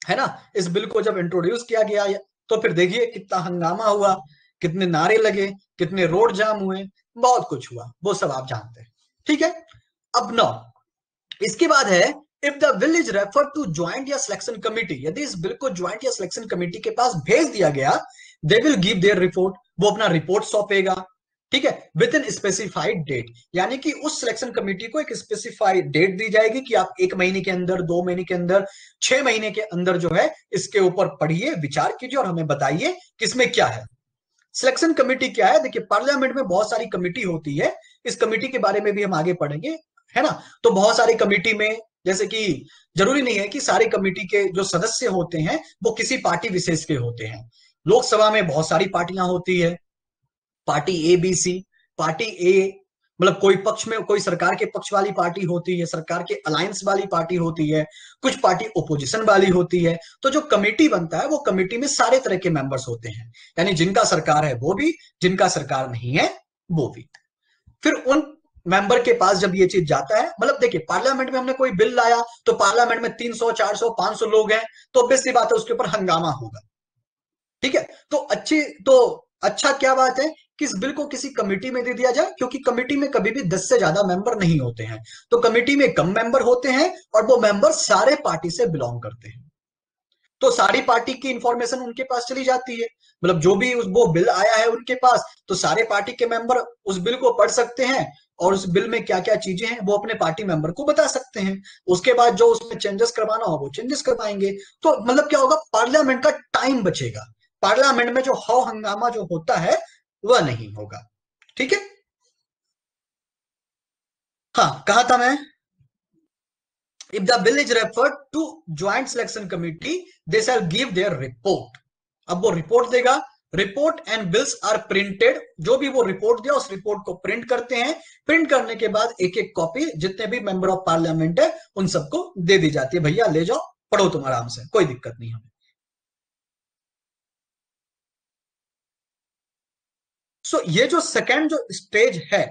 है ना, इस बिल को जब इंट्रोड्यूस किया गया तो फिर देखिए कितना हंगामा हुआ, कितने नारे लगे, कितने रोड जाम हुए, बहुत कुछ हुआ, वो सब आप जानते हैं। ठीक है, अब नौ इसके बाद है, if the bill is refer to joint या सिलेक्शन कमिटी, यदि इस बिल को ज्वाइंट या सिलेक्शन कमेटी के पास भेज दिया गया, they will give their report, वो अपना रिपोर्ट सौंपेगा। ठीक है, विद इन स्पेसिफाइड डेट, यानी कि उस सिलेक्शन कमेटी को एक स्पेसिफाइड डेट दी जाएगी कि आप 1 महीने के अंदर, 2 महीने के अंदर, 6 महीने के अंदर जो है इसके ऊपर पढ़िए, विचार कीजिए और हमें बताइए किसमें क्या है। सिलेक्शन कमेटी क्या है? देखिए, पार्लियामेंट में बहुत सारी कमेटी होती है, इस कमेटी के बारे में भी हम आगे पढ़ेंगे, है ना। तो बहुत सारी कमेटी में, जैसे कि जरूरी नहीं है कि सारी कमेटी के जो सदस्य होते हैं वो किसी पार्टी विशेष के होते हैं। लोकसभा में बहुत सारी पार्टियां होती है, party A B C, party A मतलब कोई पक्ष में, कोई सरकार के पक्ष वाली पार्टी होती है, सरकार के अलायंस वाली पार्टी होती है, कुछ पार्टी ओपोजिशन वाली होती है। तो जो कमेटी बनता है वो कमेटी में सारे तरह के मेंबर्स होते हैं, यानी जिनका सरकार है वो भी, जिनका सरकार नहीं है वो भी। फिर उन मेंबर के पास जब ये चीज जाता है, मतलब देखिए पार्लियामेंट में हमने कोई बिल लाया तो पार्लियामेंट में 300 400 500 लोग हैं, तो ऑब्वियसली बात है उसके ऊपर हंगामा होगा। ठीक है, तो अच्छा क्या बात है कि इस बिल को किसी कमेटी में दे दिया जाए, क्योंकि कमेटी में कभी भी 10 से ज्यादा मेंबर नहीं होते हैं, तो कमेटी में कम मेंबर होते हैं और वो मेंबर सारे पार्टी से बिलोंग करते हैं, तो सारी पार्टी की इंफॉर्मेशन उनके पास चली जाती है। मतलब जो भी वो बिल आया है उनके पास, तो सारे पार्टी के मेंबर उस बिल को पढ़ सकते हैं और उस बिल में क्या क्या चीजें हैं वो अपने पार्टी मेंबर को बता सकते हैं। उसके बाद जो उसमें चेंजेस करवाना हो वो चेंजेस करवाएंगे। तो मतलब क्या होगा, पार्लियामेंट का टाइम बचेगा, पार्लियामेंट में जो हौ हंगामा जो होता है वह नहीं होगा। ठीक है, हाँ कहा था मैं, if the bill is referred to joint selection committee they shall give their report। अब वो रिपोर्ट देगा, report and bills are printed, जो भी वो रिपोर्ट दिया उस रिपोर्ट को प्रिंट करते हैं, प्रिंट करने के बाद एक एक कॉपी जितने भी मेंबर ऑफ पार्लियामेंट है उन सबको दे दी जाती है, भैया ले जाओ पढ़ो तुम आराम से, कोई दिक्कत नहीं हमें। सो ये जो सेकेंड जो स्टेज है,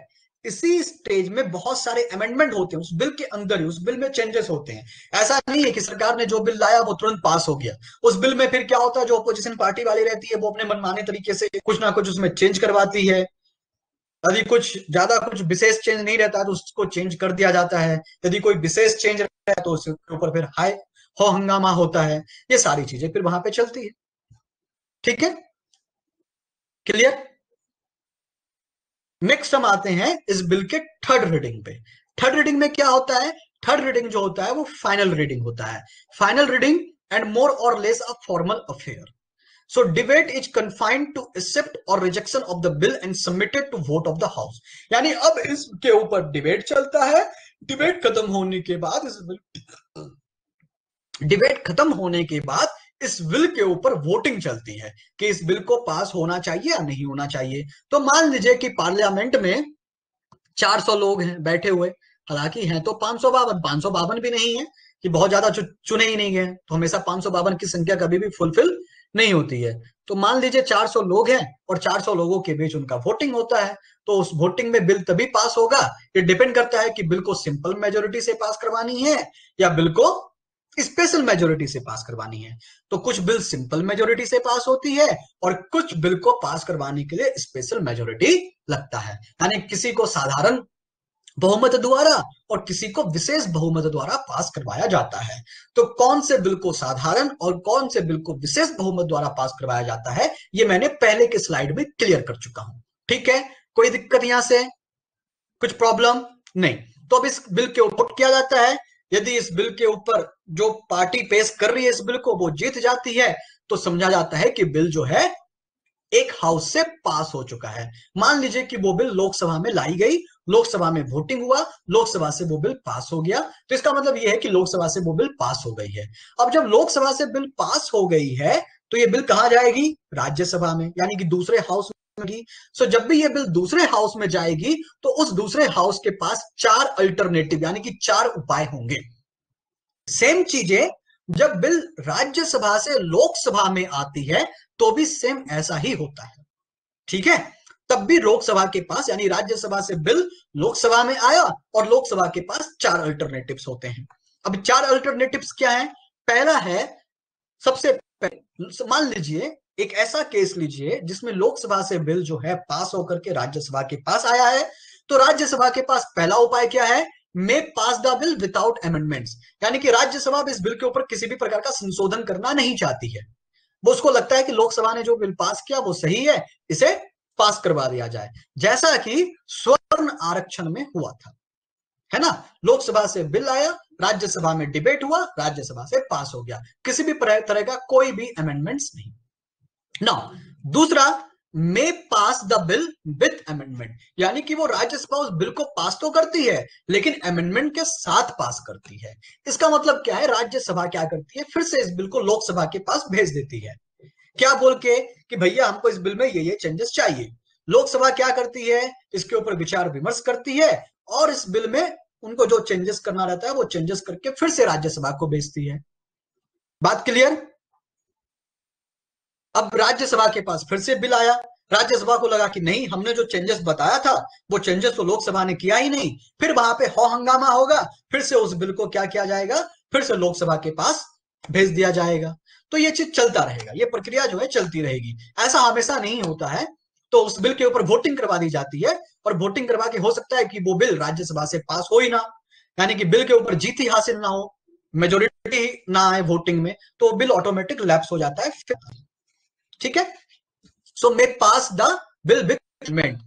इसी स्टेज में बहुत सारे अमेंडमेंट होते हैं उस बिल के अंदर ही, उस बिल में चेंजेस होते हैं। ऐसा नहीं है कि सरकार ने जो बिल लाया वो तुरंत पास हो गया, उस बिल में फिर क्या होता है, जो अपोजिशन पार्टी वाली रहती है वो अपने मनमाने तरीके से कुछ ना कुछ उसमें चेंज करवाती है। यदि कुछ ज्यादा कुछ विशेष चेंज नहीं रहता है तो उसको चेंज कर दिया जाता है, यदि कोई विशेष चेंज रहता है तो उसके ऊपर फिर हाई हो हंगामा होता है। ये सारी चीजें फिर वहां पे चलती है। ठीक है, क्लियर। नेक्स्ट हम आते हैं इस बिल के थर्ड रीडिंग पे। थर्ड रीडिंग में क्या होता है, थर्ड रीडिंग जो होता है वो फाइनल रीडिंग होता है, फाइनल रीडिंग एंड मोर और less a formal affair. So debate is confined to accept और rejection of the bill and submitted to vote of the house. यानी अब इसके ऊपर डिबेट चलता है, डिबेट खत्म होने के बाद इस बिल, डिबेट खत्म होने के बाद इस बिल के ऊपर वोटिंग चलती है कि इस बिल को पास होना चाहिए या नहीं होना चाहिए। तो मान लीजिए कि पार्लियामेंट में 400 लोग हैं बैठे हुए, हालांकि हैं तो 552, 552 भी नहीं है कि बहुत ज्यादा चुने ही नहीं गए, तो हमेशा 552 की संख्या कभी भी फुलफिल नहीं होती है। तो मान लीजिए 400 लोग हैं और 400 लोगों के बीच उनका वोटिंग होता है, तो उस वोटिंग में बिल तभी पास होगा, ये डिपेंड करता है कि बिल को सिंपल मेजोरिटी से पास करवानी है या बिल को स्पेशल मेजोरिटी से पास करवानी है। तो कुछ बिल सिंपल मेजोरिटी से पास होती है और कुछ बिल को पास करवाने के लिए स्पेशल मेजोरिटी लगता है, यानी किसी को साधारण बहुमत द्वारा और किसी को विशेष बहुमत द्वारा पास करवाया जाता है। तो कौन से बिल को साधारण और कौन से बिल को विशेष बहुमत द्वारा पास करवाया जाता है ये मैंने पहले के स्लाइड में क्लियर कर चुका हूं। ठीक है, कोई दिक्कत यहां से, कुछ प्रॉब्लम नहीं। तो अब इस बिल के ऊपर किया जाता है, यदि इस बिल के ऊपर जो पार्टी पेश कर रही है इस बिल को वो जीत जाती है तो समझा जाता है कि बिल जो है एक हाउस से पास हो चुका है। मान लीजिए कि वो बिल लोकसभा में लाई गई, लोकसभा में वोटिंग हुआ, लोकसभा से वो बिल पास हो गया, तो इसका मतलब यह है कि लोकसभा से वो बिल पास हो गई है। अब जब लोकसभा से बिल पास हो गई है तो ये बिल कहां जाएगी, राज्यसभा में, यानी कि दूसरे हाउस में। सो जब भी ये बिल दूसरे हाउस में जाएगी तो उस दूसरे हाउस के पास 4 अल्टरनेटिव यानी कि 4 उपाय होंगे। सेम चीजें जब बिल राज्यसभा से लोकसभा में आती है तो भी सेम ऐसा ही होता है। ठीक है, तब भी लोकसभा के पास यानी राज्यसभा से बिल लोकसभा में आया और लोकसभा के पास 4 अल्टरनेटिव्स होते हैं। अब 4 अल्टरनेटिव्स क्या है, पहला है, सबसे पहले मान लीजिए एक ऐसा केस लीजिए जिसमें लोकसभा से बिल जो है पास होकर के राज्यसभा के पास आया है, तो राज्यसभा के पास पहला उपाय क्या है? मे पास द बिल विदाउट अमेंडमेंट्स, यानी कि राज्यसभा इस बिल के ऊपर किसी भी प्रकार का संशोधन करना नहीं चाहती है। वो उसको लगता है कि लोकसभा ने जो बिल पास किया वो सही है, इसे पास करवा दिया जाए, जैसा कि स्वर्ण आरक्षण में हुआ था, है ना। लोकसभा से बिल आया, राज्यसभा में डिबेट हुआ, राज्यसभा से पास हो गया, किसी भी तरह का कोई भी अमेंडमेंट्स नहीं। नाउ दूसरा, मे पास द बिल विथ अमेंडमेंट, यानी कि वो राज्यसभा उस बिल को पास तो करती है लेकिन अमेंडमेंट के साथ पास करती है। इसका मतलब क्या है? राज्यसभा क्या करती है? फिर से इस बिल को लोकसभा के पास भेज देती है, क्या बोल के कि भैया हमको इस बिल में ये चेंजेस चाहिए। लोकसभा क्या करती है? इसके ऊपर विचार विमर्श करती है और इस बिल में उनको जो चेंजेस करना रहता है वो चेंजेस करके फिर से राज्यसभा को भेजती है। बात क्लियर? अब राज्यसभा के पास फिर से बिल आया, राज्यसभा को लगा कि नहीं, हमने जो चेंजेस बताया था वो चेंजेस तो लोकसभा ने किया ही नहीं, फिर वहां पे हो हंगामा होगा, फिर से उस बिल को क्या किया जाएगा? फिर से लोकसभा के पास भेज दिया जाएगा। तो ये चीज चलता रहेगा, ये प्रक्रिया जो है चलती रहेगी, ऐसा हमेशा नहीं होता है। तो उस बिल के ऊपर वोटिंग करवा दी जाती है और वोटिंग करवा के हो सकता है कि वो बिल राज्यसभा से पास हो ही ना, यानी कि बिल के ऊपर जीत ही हासिल ना हो, मेजोरिटी ना आए वोटिंग में, तो बिल ऑटोमेटिक लैप्स हो जाता है। ठीक है, सो मे पास द बिल विथ अमेंडमेंट।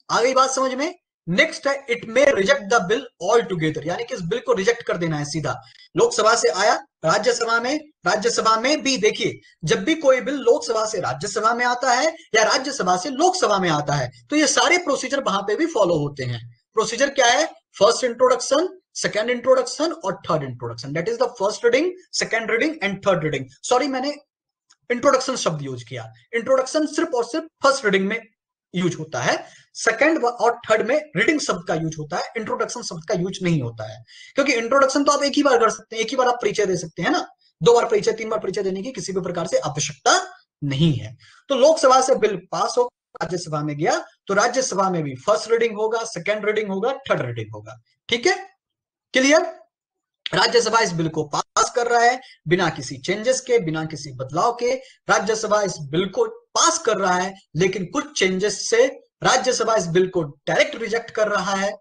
आ गई बात समझ में? नेक्स्ट है, it may reject the bill all together, यानी कि इस बिल को रिजेक्ट कर देना है सीधा। लोकसभा से आया राज्यसभा में भी देखिए, जब भी कोई बिल लोकसभा से राज्यसभा में आता है या राज्यसभा से लोकसभा में आता है तो ये सारे प्रोसीजर वहां पे भी फॉलो होते हैं। प्रोसीजर क्या है? फर्स्ट इंट्रोडक्शन, सेकेंड इंट्रोडक्शन और third introduction, that is the first reading, second reading and third reading. Sorry, मैंने इंट्रोडक्शन शब्द यूज किया। इंट्रोडक्शन सिर्फ और सिर्फ फर्स्ट रीडिंग में यूज होता है, सेकंड और थर्ड में रीडिंग शब्द का यूज होता है, इंट्रोडक्शन शब्द का यूज नहीं होता है। क्योंकि इंट्रोडक्शन तो आप एक ही बार कर सकते हैं, एक ही बार आप परिचय दे सकते हैं ना, 2 बार परिचय, 3 बार परिचय देने की किसी भी प्रकार से आवश्यकता नहीं है। तो लोकसभा से बिल पास हो, राज्यसभा में गया, तो राज्यसभा में भी फर्स्ट रीडिंग होगा, सेकेंड रीडिंग होगा, थर्ड रीडिंग होगा। ठीक है, क्लियर? राज्यसभा इस बिल को पास कर रहा है बिना किसी चेंजेस के, बिना किसी बदलाव के। राज्यसभा इस बिल को पास कर रहा है लेकिन कुछ चेंजेस से राज्यसभा इस बिल को डायरेक्ट रिजेक्ट कर रहा है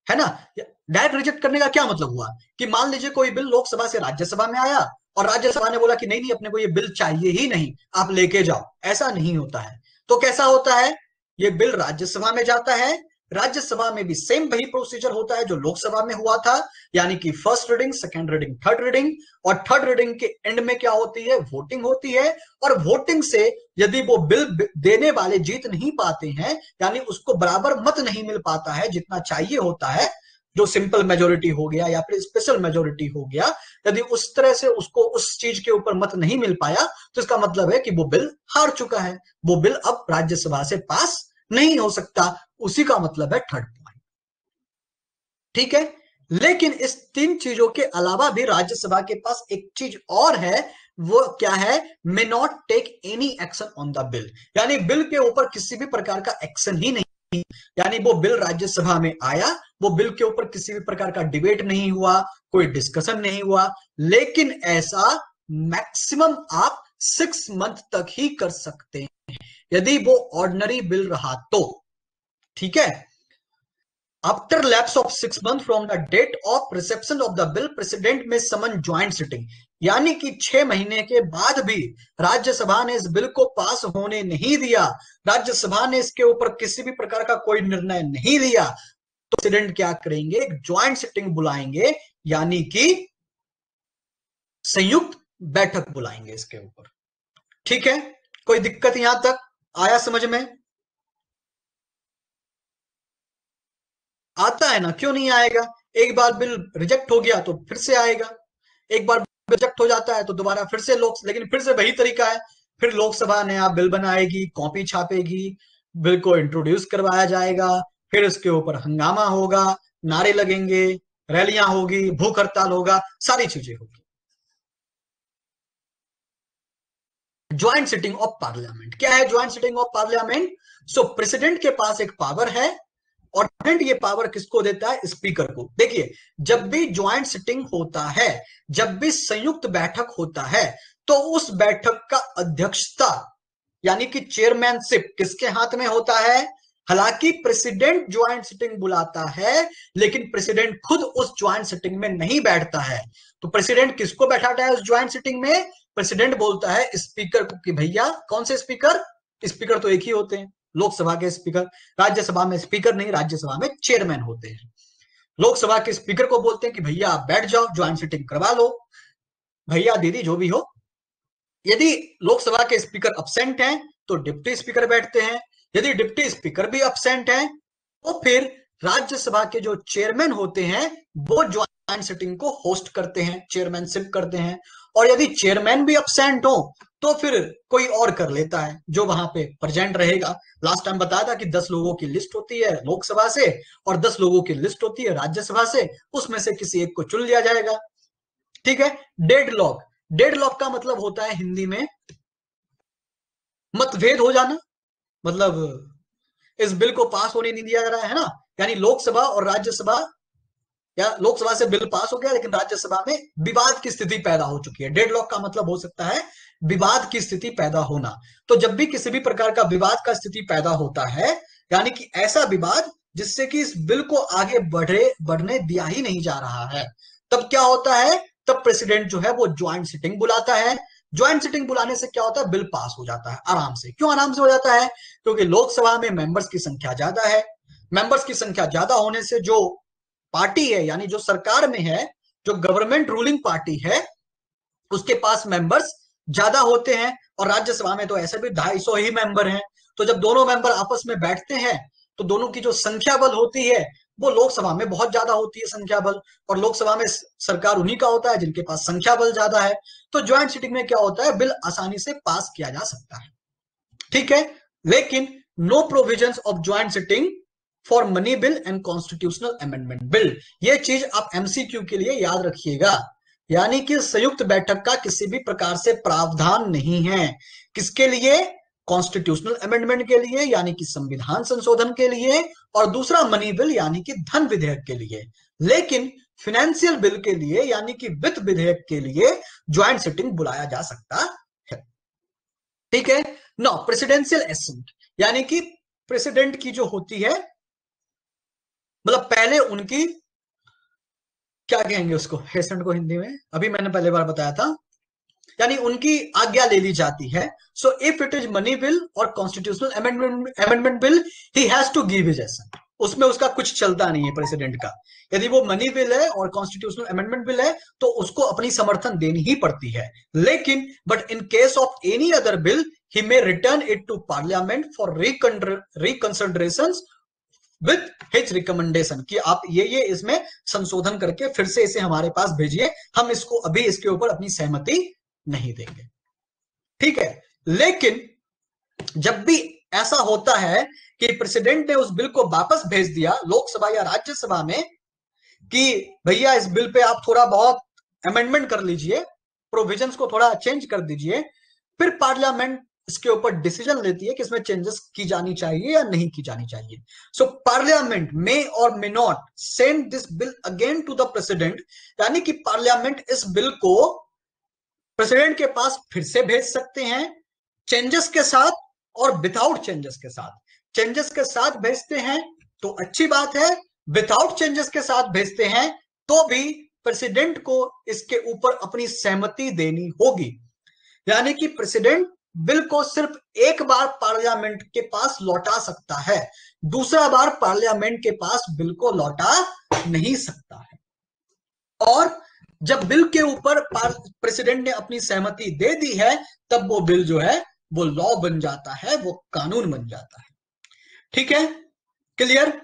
ना। डायरेक्ट रिजेक्ट करने का क्या मतलब हुआ कि मान लीजिए कोई बिल लोकसभा से राज्यसभा में आया और राज्यसभा ने बोला कि नहीं नहीं, अपने को ये बिल चाहिए ही नहीं, आप लेके जाओ। ऐसा नहीं होता है। तो कैसा होता है? ये बिल राज्यसभा में जाता है, राज्यसभा में भी सेम वही प्रोसीजर होता है जो लोकसभा में हुआ था, यानी कि first reading, second reading, third reading, और थर्ड रीडिंग के एंड में क्या होती है? वोटिंग होती है। और वोटिंग से यदि वो बिल देने वाले जीत नहीं पाते हैं, यानी उसको बराबर मत नहीं मिल पाता है जितना चाहिए होता है, जो सिंपल मेजोरिटी हो गया या फिर स्पेशल मेजोरिटी हो गया, यदि उस तरह से उसको उस चीज के ऊपर मत नहीं मिल पाया तो इसका मतलब है कि वो बिल हार चुका है, वो बिल अब राज्यसभा से पास नहीं हो सकता। उसी का मतलब है थर्ड पॉइंट। ठीक है, लेकिन इस 3 चीजों के अलावा भी राज्यसभा के पास एक चीज और है, वो क्या है? May not take any action on the bill, यानी बिल के ऊपर किसी भी प्रकार का एक्शन ही नहीं। यानी वो बिल राज्यसभा में आया, वो बिल के ऊपर किसी भी प्रकार का डिबेट नहीं हुआ, कोई डिस्कशन नहीं हुआ, लेकिन ऐसा मैक्सिमम आप 6 मंथ तक ही कर सकते हैं यदि वो ऑर्डिनरी बिल रहा तो। ठीक है, after lapse of 6 months from the date of reception of the bill, president may summon joint sitting, यानी कि 6 महीने के बाद भी राज्यसभा ने इस बिल को पास होने नहीं दिया, राज्यसभा ने इसके ऊपर किसी भी प्रकार का कोई निर्णय नहीं लिया, तो प्रेसिडेंट क्या करेंगे? एक ज्वाइंट सिटिंग बुलाएंगे, यानी कि संयुक्त बैठक बुलाएंगे इसके ऊपर। ठीक है, कोई दिक्कत यहां तक आया समझ में? आता है ना, क्यों नहीं आएगा? एक बार बिल रिजेक्ट हो गया तो फिर से आएगा, एक बार रिजेक्ट हो जाता है तो दोबारा फिर से लेकिन फिर से वही तरीका है, फिर लोकसभा नया बिल बनाएगी, कॉपी छापेगी, बिल को इंट्रोड्यूस करवाया जाएगा, फिर उसके ऊपर हंगामा होगा, नारे लगेंगे, रैलियां होगी, भूख हड़ताल होगा, सारी चीजें होगी। ज्वाइंट सिटिंग ऑफ पार्लियामेंट क्या है? Joint sitting of parliament, so president के पास एक पावर है और प्रेसिडेंट ये पावर किसको देता है? स्पीकर को। देखिए, जब भी ज्वाइंट सिटिंग होता है, जब भी संयुक्त बैठक होता है, तो उस बैठक का अध्यक्षता यानी कि चेयरमैनशिप किसके हाथ में होता है। हालांकि प्रेसिडेंट ज्वाइंट सिटिंग बुलाता है, लेकिन प्रेसिडेंट खुद उस ज्वाइंट सिटिंग में नहीं बैठता है। तो प्रेसिडेंट किसको बैठाता है उस ज्वाइंट सिटिंग में। प्रेसिडेंट बोलता है स्पीकर को कि भैया, कौन से स्पीकर, स्पीकर तो एक ही होते हैं, लोकसभा के स्पीकर। राज्यसभा में स्पीकर नहीं, राज्यसभा में चेयरमैन होते हैं। लोकसभा के स्पीकर को बोलते हैं कि भैया आप बैठ जाओ, ज्वाइंट सिटिंग करवा लो, भैया दीदी जो भी हो। यदि लोकसभा के स्पीकर अब्सेंट हैं तो डिप्टी स्पीकर बैठते हैं। यदि डिप्टी स्पीकर भी अब्सेंट हैं तो फिर राज्यसभा के जो चेयरमैन होते हैं वो ज्वाइंट सिटिंग को होस्ट करते हैं, चेयरमैनशिप करते हैं। और यदि चेयरमैन भी अब्सेंट हो तो फिर कोई और कर लेता है जो वहां पे प्रेजेंट रहेगा। लास्ट टाइम बताया था कि 10 लोगों की लिस्ट होती है लोकसभा से और 10 लोगों की लिस्ट होती है राज्यसभा से, उसमें से किसी एक को चुन लिया जाएगा। ठीक है। डेडलॉक, डेडलॉक का मतलब होता है हिंदी में मतभेद हो जाना। मतलब इस बिल को पास होने नहीं दिया जा रहा है ना, यानी लोकसभा और राज्यसभा, या लोकसभा से बिल पास हो गया लेकिन राज्यसभा में विवाद की स्थिति पैदा हो चुकी है। डेडलॉक का मतलब हो सकता है विवाद की स्थिति पैदा होना। तो जब भी किसी भी प्रकार का विवाद का स्थिति पैदा होता है, यानी कि ऐसा विवाद जिससे कि इस बिल को आगे बढ़ने दिया ही नहीं जा रहा है, तब क्या होता है, तब प्रेसिडेंट जो है वो ज्वाइंट सिटिंग बुलाता है। ज्वाइंट सिटिंग बुलाने से क्या होता है, बिल पास हो जाता है आराम से। क्यों आराम से हो जाता है, क्योंकि लोकसभा में मेंबर्स की संख्या ज्यादा है। मेंबर्स की संख्या ज्यादा होने से जो पार्टी है, यानी जो सरकार में है, जो गवर्नमेंट रूलिंग पार्टी है, उसके पास मेंबर्स ज्यादा होते हैं। और राज्यसभा में तो ऐसे भी 250 ही मेंबर हैं। तो जब दोनों मेंबर आपस में बैठते हैं तो दोनों की जो संख्या बल होती है वो लोकसभा में बहुत ज्यादा होती है संख्या बल, और लोकसभा में सरकार उन्हीं का होता है जिनके पास संख्या बल ज्यादा है। तो ज्वाइंट सिटिंग में क्या होता है, बिल आसानी से पास किया जा सकता है। ठीक है। लेकिन no provisions of joint sitting for money bill and constitutional amendment bill, ये चीज आप एमसीक्यू के लिए याद रखिएगा। यानी कि संयुक्त बैठक का किसी भी प्रकार से प्रावधान नहीं है। किसके लिए, कॉन्स्टिट्यूशनल अमेंडमेंट के लिए यानी कि संविधान संशोधन के लिए, और दूसरा मनी बिल यानी कि धन विधेयक के लिए। लेकिन फाइनेंशियल बिल के लिए यानी कि वित्त विधेयक के लिए ज्वाइंट सिटिंग बुलाया जा सकता है। ठीक है। नो प्रेसिडेंशियल एसेंट, यानी कि प्रेसिडेंट की जो होती है, मतलब पहले उनकी, क्या कहेंगे उसको हेसेंट को हिंदी में, अभी मैंने पहले बार बताया था, यानी उनकी आज्ञा ले ली जाती है। So if it is money bill और constitutional amendment bill, he has to give his assent. उसमें उसका कुछ चलता नहीं है प्रेसिडेंट का। यदि वो मनी बिल है और कॉन्स्टिट्यूशनल अमेंडमेंट बिल है तो उसको अपनी समर्थन देनी ही पड़ती है। लेकिन but in case of any other bill he may return it to parliament for reconsideration with his recommendation, कि आप ये इसमें संशोधन करके फिर से इसे हमारे पास भेजिए, हम इसको अभी इसके ऊपर अपनी सहमति नहीं देंगे। ठीक है। लेकिन जब भी ऐसा होता है कि प्रेसिडेंट ने उस बिल को वापस भेज दिया लोकसभा या राज्यसभा में कि भैया इस बिल पे आप थोड़ा बहुत अमेंडमेंट कर लीजिए, प्रोविजंस को थोड़ा चेंज कर दीजिए, फिर पार्लियामेंट इसके ऊपर डिसीजन लेती है कि इसमें चेंजेस की जानी चाहिए या नहीं की जानी चाहिए। सो पार्लियामेंट मे और may not send this bill again to the president, यानी कि पार्लियामेंट इस बिल को प्रेसिडेंट के पास फिर से भेज सकते हैं, चेंजेस के साथ और विदाउट चेंजेस के साथ। चेंजेस के साथ भेजते हैं तो अच्छी बात है, विदाउट चेंजेस के साथ भेजते हैं तो भी प्रेसिडेंट को इसके ऊपर अपनी सहमति देनी होगी। यानी कि प्रेसिडेंट बिल को सिर्फ एक बार पार्लियामेंट के पास लौटा सकता है, दूसरा बार पार्लियामेंट के पास बिल को लौटा नहीं सकता है। और जब बिल के ऊपर प्रेसिडेंट ने अपनी सहमति दे दी है तब वो बिल जो है वो लॉ बन जाता है, वो कानून बन जाता है। ठीक है। क्लियर।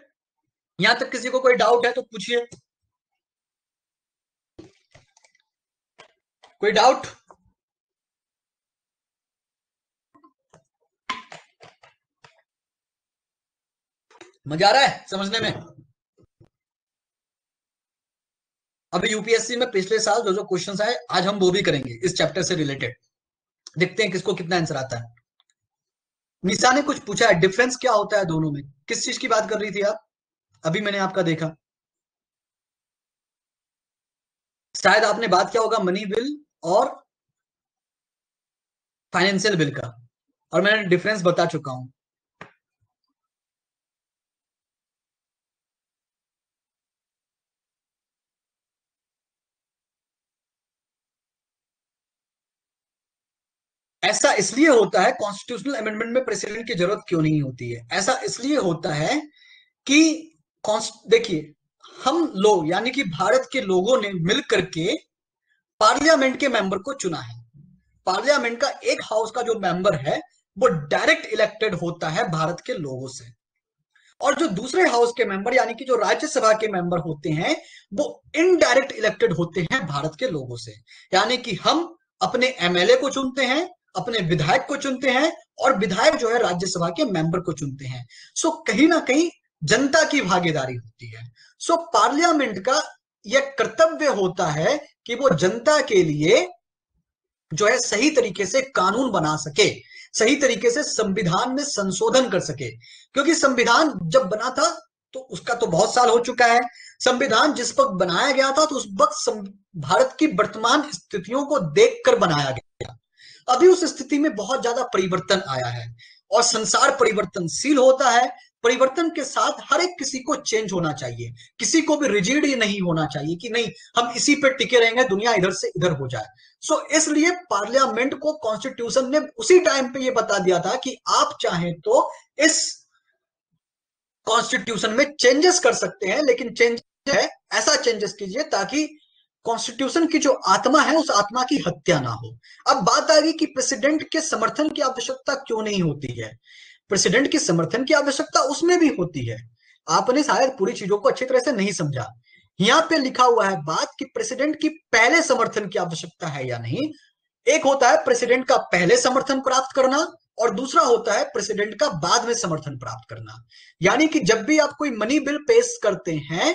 यहां तक किसी को कोई डाउट है तो पूछिए। कोई डाउट। मजा आ रहा है समझने में। अभी यूपीएससी में पिछले साल जो जो क्वेश्चंस आए आज हम वो भी करेंगे इस चैप्टर से रिलेटेड। देखते हैं किसको कितना आंसर आता है। निशा ने कुछ पूछा है, डिफरेंस क्या होता है दोनों में, किस चीज की बात कर रही थी आप, अभी मैंने आपका देखा, शायद आपने बात किया होगा मनी बिल और फाइनेंशियल बिल का। और मैंने डिफरेंस बता चुका हूं। ऐसा इसलिए होता है, कॉन्स्टिट्यूशनल अमेंडमेंट में प्रेसिडेंट की जरूरत क्यों नहीं होती है, ऐसा इसलिए होता है कि देखिए, हम लोग यानी कि भारत के लोगों ने मिल करके पार्लियामेंट के मेंबर को चुना है। पार्लियामेंट का एक हाउस का जो मेंबर है वो डायरेक्ट इलेक्टेड होता है भारत के लोगों से, और जो दूसरे हाउस के मेंबर यानी कि जो राज्यसभा के मेंबर होते हैं वो इनडायरेक्ट इलेक्टेड होते हैं भारत के लोगों से। यानी कि हम अपने एमएलए को चुनते हैं, अपने विधायक को चुनते हैं, और विधायक जो है राज्यसभा के मेंबर को चुनते हैं। सो कहीं ना कहीं जनता की भागीदारी होती है। सो पार्लियामेंट का यह कर्तव्य होता है कि वो जनता के लिए जो है सही तरीके से कानून बना सके, सही तरीके से संविधान में संशोधन कर सके। क्योंकि संविधान जब बना था तो उसका तो बहुत साल हो चुका है। संविधान जिस वक्त बनाया गया था तो उस वक्त भारत की वर्तमान स्थितियों को देखकर बनाया गया। अभी उस स्थिति में बहुत ज्यादा परिवर्तन आया है, और संसार परिवर्तनशील होता है। परिवर्तन के साथ हर एक किसी को चेंज होना चाहिए, किसी को भी रिजिड ही नहीं होना चाहिए कि नहीं हम इसी पे टिके रहेंगे, दुनिया इधर से इधर हो जाए। सो इसलिए पार्लियामेंट को कॉन्स्टिट्यूशन ने उसी टाइम पे ये बता दिया था कि आप चाहें तो इस कॉन्स्टिट्यूशन में चेंजेस कर सकते हैं, लेकिन चेंज है ऐसा चेंजेस कीजिए ताकि कॉन्स्टिट्यूशन की जो आत्मा है उस आत्मा की हत्या ना हो। अब बात आ गई कि प्रेसिडेंट के समर्थन की आवश्यकता क्यों नहीं होती है। प्रेसिडेंट की समर्थन की आवश्यकता उसमें भी होती है। आपने शायद पूरी चीजों को अच्छी तरह से नहीं समझा। यहां पे लिखा हुआ है बात कि प्रेसिडेंट की पहले समर्थन की आवश्यकता है या नहीं। एक होता है प्रेसिडेंट का पहले समर्थन प्राप्त करना, और दूसरा होता है प्रेसिडेंट का बाद में समर्थन प्राप्त करना। यानी कि जब भी आप कोई मनी बिल पेश करते हैं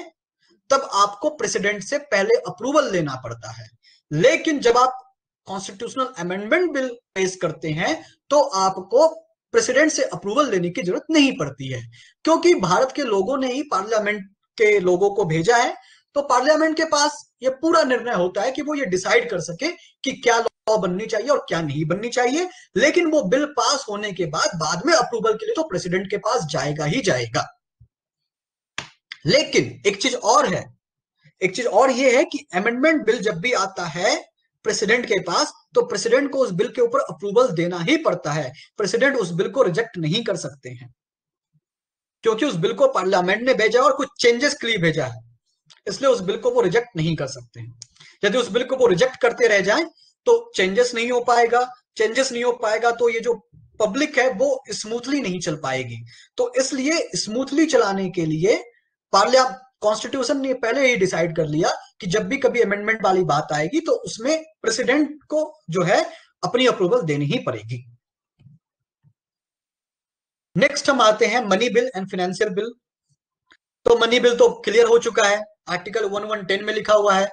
तब आपको प्रेसिडेंट से पहले अप्रूवल लेना पड़ता है, लेकिन जब आप कॉन्स्टिट्यूशनल अमेंडमेंट बिल पेश करते हैं तो आपको प्रेसिडेंट से अप्रूवल लेने की जरूरत नहीं पड़ती है, क्योंकि भारत के लोगों ने ही पार्लियामेंट के लोगों को भेजा है। तो पार्लियामेंट के पास ये पूरा निर्णय होता है कि वो ये डिसाइड कर सके कि क्या लॉ बननी चाहिए और क्या नहीं बननी चाहिए। लेकिन वो बिल पास होने के बाद में अप्रूवल के लिए तो प्रेसिडेंट के पास जाएगा ही जाएगा। लेकिन एक चीज और है, एक चीज और ये है कि अमेंडमेंट बिल जब भी आता है प्रेसिडेंट के पास तो प्रेसिडेंट को उस बिल के ऊपर अप्रूवल देना ही पड़ता है। प्रेसिडेंट उस बिल को रिजेक्ट नहीं कर सकते हैं, क्योंकि उस बिल को पार्लियामेंट ने भेजा और कुछ चेंजेस के लिए भेजा है, इसलिए उस बिल को वो रिजेक्ट नहीं कर सकते हैं। यदि उस बिल को वो रिजेक्ट करते रह जाएं तो चेंजेस नहीं हो पाएगा। चेंजेस नहीं हो पाएगा तो ये जो पब्लिक है वो स्मूथली नहीं चल पाएगी। तो इसलिए स्मूथली चलाने के लिए पार्लिया कॉन्स्टिट्यूशन ने पहले ही डिसाइड कर लिया कि जब भी कभी अमेंडमेंट वाली बात आएगी तो उसमें प्रेसिडेंट को जो है अपनी अप्रूवल देनी ही पड़ेगी। नेक्स्ट हम आते हैं money bill and financial bill. तो मनी बिल तो क्लियर हो चुका है, आर्टिकल 1110 में लिखा हुआ है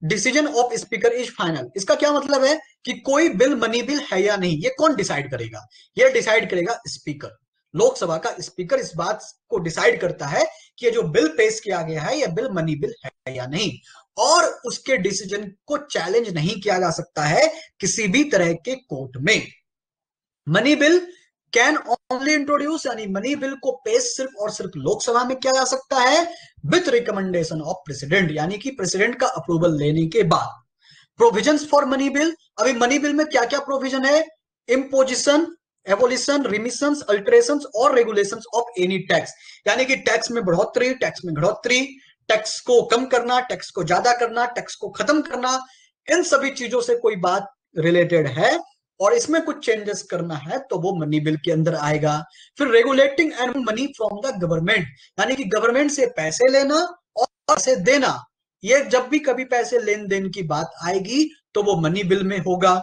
decision of speaker is final. इसका क्या मतलब है कि कोई बिल मनी बिल है या नहीं ये कौन डिसाइड करेगा, ये डिसाइड करेगा स्पीकर। लोकसभा का स्पीकर इस बात को डिसाइड करता है कि ये जो बिल पेश किया गया है यह बिल मनी बिल है या नहीं, और उसके डिसीजन को चैलेंज नहीं किया जा सकता है किसी भी तरह के कोर्ट में। Money bill can only introduce यानी मनी बिल को पेश सिर्फ और सिर्फ लोकसभा में किया जा सकता है विथ रिकमेंडेशन ऑफ प्रेसिडेंट, यानी कि प्रेसिडेंट का अप्रूवल लेने के बाद। प्रोविजंस फॉर मनी बिल, अभी मनी बिल में क्या क्या प्रोविजन है। इम्पोजिशन, एबोलिशन, रिमिशन, अल्टरेशन और रेगुलेशन ऑफ एनी टैक्स, यानी कि टैक्स में बढ़ोतरी, टैक्स में घटोतरी, टैक्स को कम करना, टैक्स को ज्यादा करना, टैक्स को खत्म करना, इन सभी चीजों से कोई बात रिलेटेड है और इसमें कुछ चेंजेस करना है तो वो मनी बिल के अंदर आएगा। फिर regulating and money from the government, यानी कि गवर्नमेंट से पैसे लेना और पैसे देना, ये जब भी कभी पैसे लेन देन की बात आएगी तो वो मनी बिल में होगा।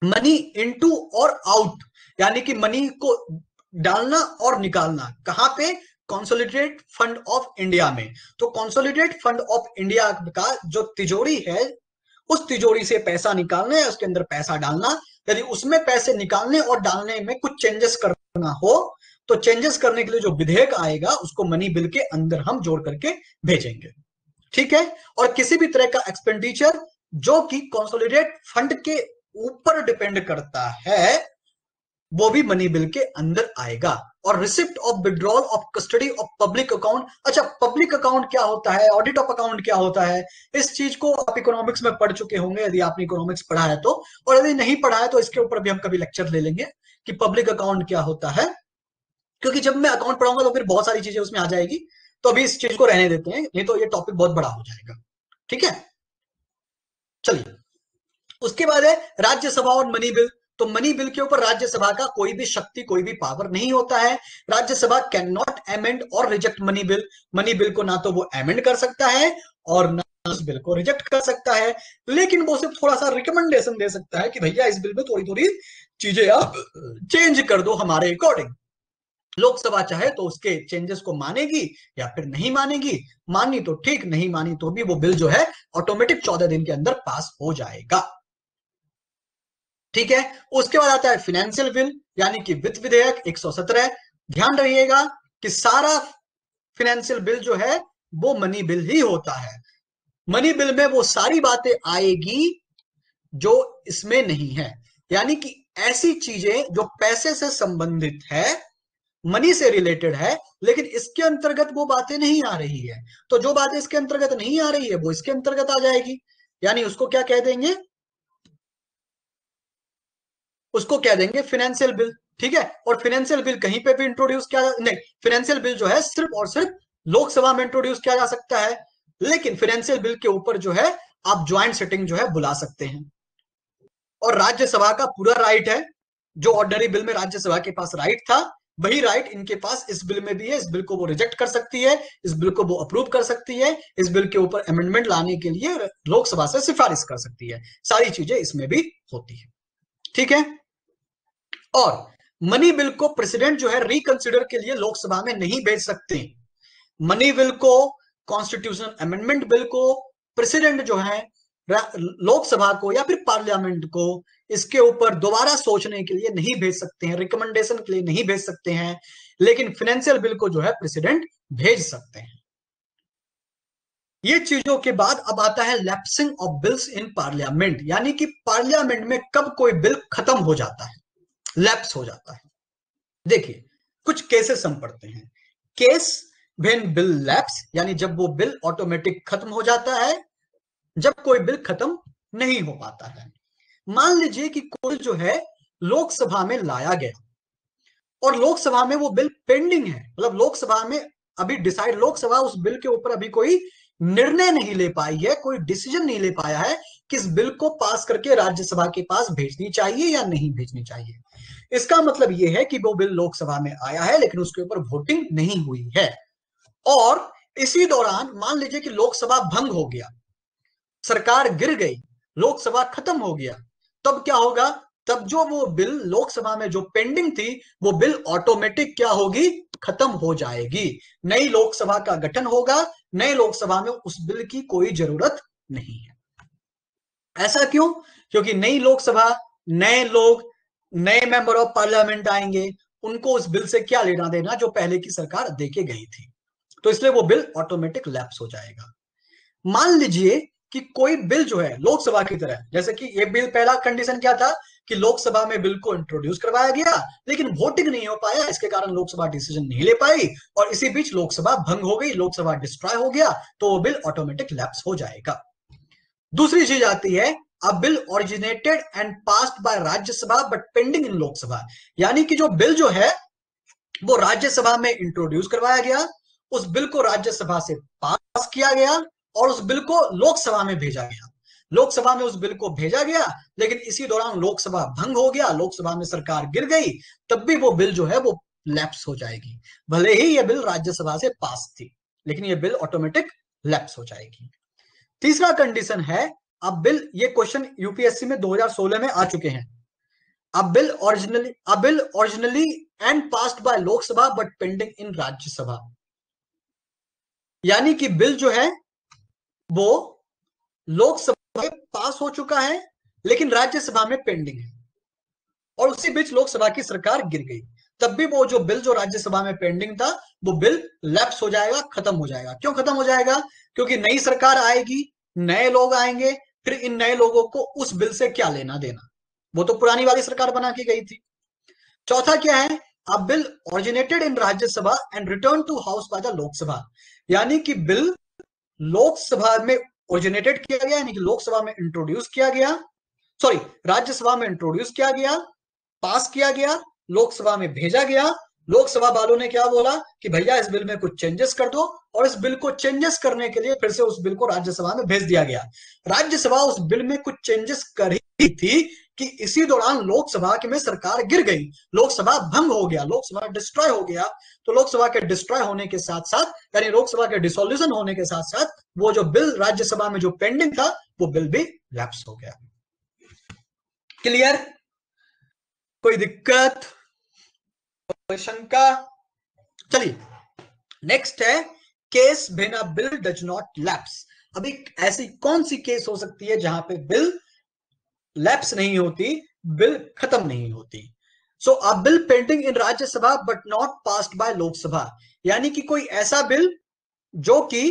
मनी इनटू और आउट, यानी कि मनी को डालना और निकालना कहां पे, कंसोलिडेटेड फंड ऑफ इंडिया में। तो कंसोलिडेटेड फंड ऑफ इंडिया का जो तिजोरी है उस तिजोरी से पैसा निकालना है, उसके अंदर पैसा डालना। यदि उसमें पैसे निकालने और डालने में कुछ चेंजेस करना हो तो चेंजेस करने के लिए जो विधेयक आएगा उसको मनी बिल के अंदर हम जोड़ करके भेजेंगे। ठीक है, और किसी भी तरह का एक्सपेंडिचर जो कि कंसोलिडेट फंड के ऊपर डिपेंड करता है वो भी मनी बिल के अंदर आएगा। और receipt of withdrawal of custody of public account, अच्छा पब्लिक अकाउंट क्या होता है, ऑडिट ऑफ अकाउंट क्या होता है, इस चीज को आप इकोनॉमिक्स में पढ़ चुके होंगे यदि आपने इकोनॉमिक्स पढ़ा है तो, और यदि नहीं पढ़ा है तो इसके ऊपर भी हम कभी लेक्चर ले लेंगे कि पब्लिक अकाउंट क्या होता है, क्योंकि जब मैं अकाउंट पढ़ाऊंगा तो फिर बहुत सारी चीजें उसमें आ जाएगी। तो अभी इस चीज को रहने देते हैं, नहीं तो ये टॉपिक बहुत बड़ा हो जाएगा। ठीक है, चलिए। उसके बाद है राज्यसभा और मनी बिल। तो मनी बिल के ऊपर राज्यसभा का कोई भी शक्ति, कोई भी पावर नहीं होता है। राज्यसभा कैन नॉट अमेंड और reject money bill. Money bill को ना तो वो अमेंड कर सकता है और ना उस बिल को रिजेक्ट कर सकता है, लेकिन वो सिर्फ थोड़ा सा रिकमेंडेशन दे सकता है कि भैया इस बिल में थोड़ी थोड़ी चीजें आप चेंज कर दो हमारे अकॉर्डिंग। लोकसभा चाहे तो उसके चेंजेस को मानेगी या फिर नहीं मानेगी, मानी तो ठीक, नहीं मानी तो भी वो बिल जो है ऑटोमेटिक 14 दिन के अंदर पास हो जाएगा। ठीक है, उसके बाद आता है फिनेंशियल बिल, यानी कि वित्त विधेयक 117। ध्यान रखिएगा कि सारा फिनेंशियल बिल जो है वो मनी बिल ही होता है। मनी बिल में वो सारी बातें आएगी जो इसमें नहीं है, यानी कि ऐसी चीजें जो पैसे से संबंधित है, मनी से रिलेटेड है, लेकिन इसके अंतर्गत वो बातें नहीं आ रही है। तो जो बातें इसके अंतर्गत नहीं आ रही है वो इसके अंतर्गत आ जाएगी, यानी उसको क्या कह देंगे, उसको कह देंगे फिनेंशियल बिल। ठीक है, और फिनेंशियल बिल कहीं पे भी इंट्रोड्यूस किया नहीं, फिनेंशियल बिल जो है सिर्फ और सिर्फ लोकसभा में इंट्रोड्यूस किया जा सकता है, लेकिन फिनेंशियल बिल के ऊपर जो है आप ज्वाइंट सिटिंग जो है बुला सकते हैं। और राज्यसभा का पूरा राइट है, जो ऑर्डिनरी बिल में राज्यसभा के पास राइट था वही राइट इनके पास इस बिल में भी है। इस बिल को वो रिजेक्ट कर सकती है, इस बिल को वो अप्रूव कर सकती है, इस बिल के ऊपर अमेंडमेंट लाने के लिए लोकसभा से सिफारिश कर सकती है, सारी चीजें इसमें भी होती है। ठीक है, और मनी बिल को प्रेसिडेंट जो है रिकंसिडर के लिए लोकसभा में नहीं भेज सकते। मनी बिल को, कॉन्स्टिट्यूशन अमेंडमेंट बिल को प्रेसिडेंट जो है लोकसभा को या फिर पार्लियामेंट को इसके ऊपर दोबारा सोचने के लिए नहीं भेज सकते हैं, रिकमेंडेशन के लिए नहीं भेज सकते हैं, लेकिन फाइनेंशियल बिल को जो है प्रेसिडेंट भेज सकते हैं। ये चीजों के बाद अब आता है lapsing of bills in parliament, यानी कि पार्लियामेंट में कब कोई बिल खत्म हो जाता है, लैप्स हो जाता है। देखिए कुछ केसेस हम पढ़ते हैं। केस व्हेन बिल लैप्स, यानी जब वो बिल ऑटोमेटिक खत्म हो जाता है, जब कोई बिल खत्म नहीं हो पाता है। मान लीजिए कि कोई जो है लोकसभा में लाया गया और लोकसभा में वो बिल पेंडिंग है, मतलब लोकसभा में अभी डिसाइड, लोकसभा उस बिल के ऊपर अभी कोई निर्णय नहीं ले पाई है, कोई डिसीजन नहीं ले पाया है कि इस बिल को पास करके राज्यसभा के पास भेजनी चाहिए या नहीं भेजनी चाहिए। इसका मतलब यह है कि वो बिल लोकसभा में आया है लेकिन उसके ऊपर वोटिंग नहीं हुई है, और इसी दौरान मान लीजिए कि लोकसभा भंग हो गया, सरकार गिर गई, लोकसभा खत्म हो गया, तब क्या होगा, तब जो वो बिल लोकसभा में जो पेंडिंग थी वो बिल ऑटोमेटिक क्या होगी, खत्म हो जाएगी, नई लोकसभा का गठन होगा, नए लोकसभा में उस बिल की कोई जरूरत नहीं है। ऐसा क्यों, क्योंकि नई लोकसभा, नए लोग, नए मेंबर ऑफ पार्लियामेंट आएंगे, उनको उस बिल से क्या लेना देना जो पहले की सरकार देके गई थी, तो इसलिए वो बिल ऑटोमेटिक लैप्स हो जाएगा। मान लीजिए कि कोई बिल जो है लोकसभा की तरह, जैसे कि ये बिल, पहला कंडीशन क्या था कि लोकसभा में बिल को इंट्रोड्यूस करवाया गया लेकिन वोटिंग नहीं हो पाया, इसके कारण लोकसभा डिसीजन नहीं ले पाई और इसी बीच लोकसभा भंग हो गई, लोकसभा डिस्ट्रॉय हो गया, तो वो बिल ऑटोमेटिक लैप्स हो जाएगा। दूसरी चीज आती है, अ bill originated and passed by Rajya Sabha but pending in Lok Sabha, यानी कि जो बिल जो है वो राज्यसभा में इंट्रोड्यूस करवाया गया, उस बिल को राज्यसभा से पास किया गया और उस बिल को लोकसभा में भेजा गया, लोकसभा में उस बिल को भेजा गया, लेकिन इसी दौरान लोकसभा भंग हो गया, लोकसभा में सरकार गिर गई, तब भी वो बिल जो है वो लैप्स हो जाएगी, भले ही ये बिल राज्यसभा से पास थी लेकिन ये बिल ऑटोमेटिक लैप्स हो जाएगी। तीसरा कंडीशन है, अब बिल, ये क्वेश्चन यूपीएससी में 2016 में आ चुके हैं, a bill originally and passed by Lok Sabha but pending in Rajya Sabha, यानी कि बिल जो है वो लोकसभा में पास हो चुका है लेकिन राज्यसभा में पेंडिंग है और उसी बीच लोकसभा की सरकार गिर गई, तब भी वो जो बिल जो राज्यसभा में पेंडिंग था वो बिल लैप्स हो जाएगा, खत्म हो जाएगा। क्यों खत्म हो जाएगा, क्योंकि नई सरकार आएगी, नए लोग आएंगे, फिर इन नए लोगों को उस बिल से क्या लेना देना, वो तो पुरानी वाली सरकार बना के गई थी। चौथा क्या है, अ bill originated in Rajya Sabha and return to house by the Lok Sabha, यानी कि बिल लोकसभा में ओरिजिनेटेड किया गया, यानी कि लोकसभा में इंट्रोड्यूस किया गया, सॉरी राज्यसभा में इंट्रोड्यूस किया गया, पास किया गया, लोकसभा में भेजा गया, लोकसभा वालों ने क्या बोला कि भैया इस बिल में कुछ चेंजेस कर दो, और इस बिल को चेंजेस करने के लिए फिर से उस बिल को राज्यसभा में भेज दिया गया। राज्यसभा उस बिल में कुछ चेंजेस कर ही थी कि इसी दौरान लोकसभा की में सरकार गिर गई, लोकसभा भंग हो गया, लोकसभा डिस्ट्रॉय हो गया। तो लोकसभा के डिस्ट्रॉय होने के साथ साथ, यानी लोकसभा के डिसोल्यूशन होने के साथ साथ, वो जो बिल राज्यसभा में जो पेंडिंग था वो बिल भी लैप्स हो गया। क्लियर? कोई दिक्कत, कोई शंका? चलिए नेक्स्ट है case when a bill does not lapse. अभी ऐसी कौन सी केस हो सकती है जहां पे बिल लैप्स नहीं होती, बिल खत्म नहीं होती? So a bill pending in Rajya Sabha but not passed by Lok Sabha, यानी कि कोई ऐसा बिल जो कि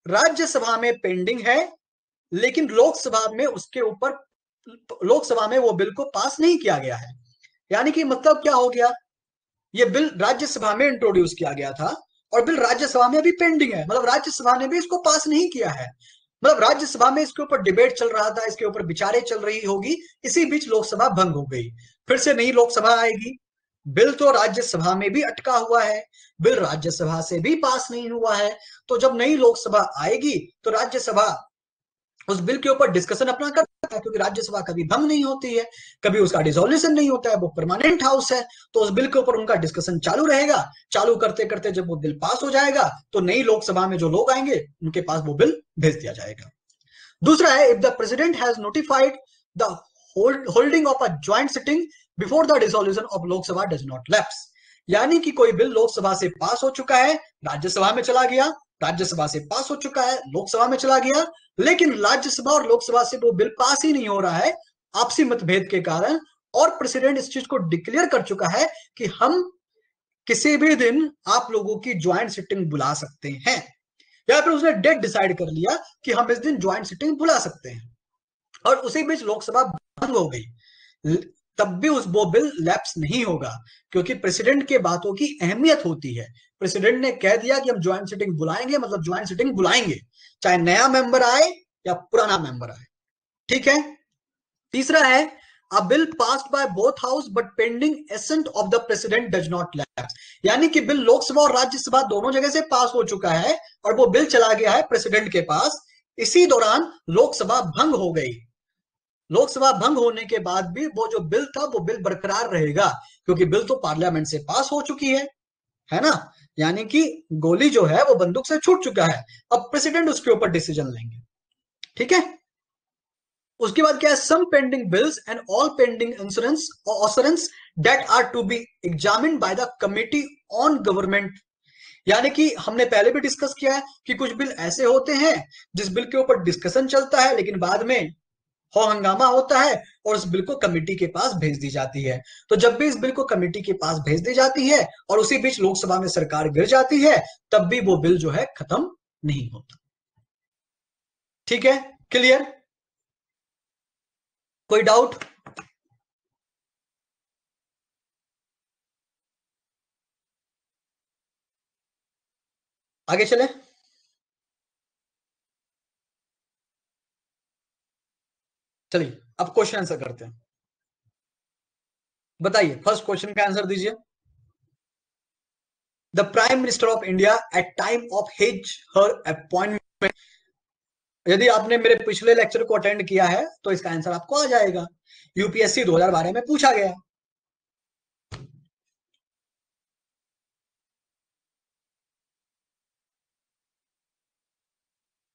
राज्यसभा में पेंडिंग है लेकिन लोकसभा में उसके ऊपर, लोकसभा में वो बिल को पास नहीं किया गया है। यानी कि मतलब क्या हो गया, ये बिल राज्यसभा में इंट्रोड्यूस किया गया था और बिल राज्यसभा में भी पेंडिंग है, मतलब राज्यसभा ने भी इसको पास नहीं किया है, मतलब राज्यसभा में इसके ऊपर डिबेट चल रहा था, इसके ऊपर विचारें चल रही होगी, इसी बीच लोकसभा भंग हो गई, फिर से नई लोकसभा आएगी, बिल तो राज्यसभा में भी अटका हुआ है, बिल राज्यसभा से भी पास नहीं हुआ है, तो जब नई लोकसभा आएगी तो राज्यसभा उस बिल के ऊपर डिस्कशन अपना कर सकता है, क्योंकि राज्यसभा कभी भंग नहीं होती है, कभी उसका डिसोल्यूशन नहीं होता है, वो परमानेंट हाउस है, तो उस बिल के ऊपर उनका डिस्कशन चालू रहेगा, चालू करते करते जब वो बिल पास हो जाएगा तो नई लोकसभा में जो लोग आएंगे उनके पास वो बिल भेज दिया जाएगा। दूसरा है, if the president has notified the holding of a joint sitting before the dissolution of Lok Sabha does not lapse, यानी कि कोई बिल लोकसभा से पास हो चुका है, राज्यसभा में चला गया, राज्यसभा से पास हो चुका है, लोकसभा में चला गया, लेकिन राज्यसभा और लोकसभा से वो बिल पास ही नहीं हो रहा है आपसी मतभेद के कारण, और प्रेसिडेंट इस चीज को डिक्लेयर कर चुका है कि हम किसी भी दिन आप लोगों की ज्वाइंट सिटिंग बुला सकते हैं, या फिर उसने डेट डिसाइड कर लिया कि हम इस दिन ज्वाइंट सिटिंग बुला सकते हैं, और उसी बीच लोकसभा बंद हो गई, तब भी उस वो बिल लैप्स नहीं होगा, क्योंकि प्रेसिडेंट के बातों की अहमियत होती है। प्रेसिडेंट ने कह दिया कि हम ज्वाइंट सिटिंग बुलाएंगे, मतलब ज्वाइंट सिटिंग बुलाएंगे, चाहे नया मेंबर आए या पुराना मेंबर आए। ठीक है। तीसरा है, अ bill passed by both house but pending ascent of the president does not lapse, यानी कि बिल लोकसभा और राज्यसभा दोनों जगह से पास हो चुका है और वो बिल चला गया है प्रेसिडेंट के पास, इसी दौरान लोकसभा भंग हो गई, लोकसभा भंग होने के बाद भी वो जो बिल था वो बिल बरकरार रहेगा, क्योंकि बिल तो पार्लियामेंट से पास हो चुकी है ना, यानी कि गोली जो है वो बंदूक से छूट चुका है, अब प्रेसिडेंट उसके ऊपर डिसीजन लेंगे। ठीक है। उसके बाद क्या है, some pending bills and all pending insurance assurance that are to be examined by the committee on government, यानी कि हमने पहले भी डिस्कस किया है कि कुछ बिल ऐसे होते हैं जिस बिल के ऊपर डिस्कशन चलता है लेकिन बाद में हो हंगामा होता है और उस बिल को कमेटी के पास भेज दी जाती है, तो जब भी इस बिल को कमेटी के पास भेज दी जाती है और उसी बीच लोकसभा में सरकार गिर जाती है, तब भी वो बिल जो है खत्म नहीं होता। ठीक है, क्लियर? कोई डाउट? आगे चले। चलिए अब क्वेश्चन आंसर करते हैं। बताइए, फर्स्ट क्वेश्चन का आंसर दीजिए। The prime minister of India at time of his her appointment, यदि आपने मेरे पिछले लेक्चर को अटेंड किया है तो इसका आंसर आपको आ जाएगा, यूपीएससी 2012 में पूछा गया।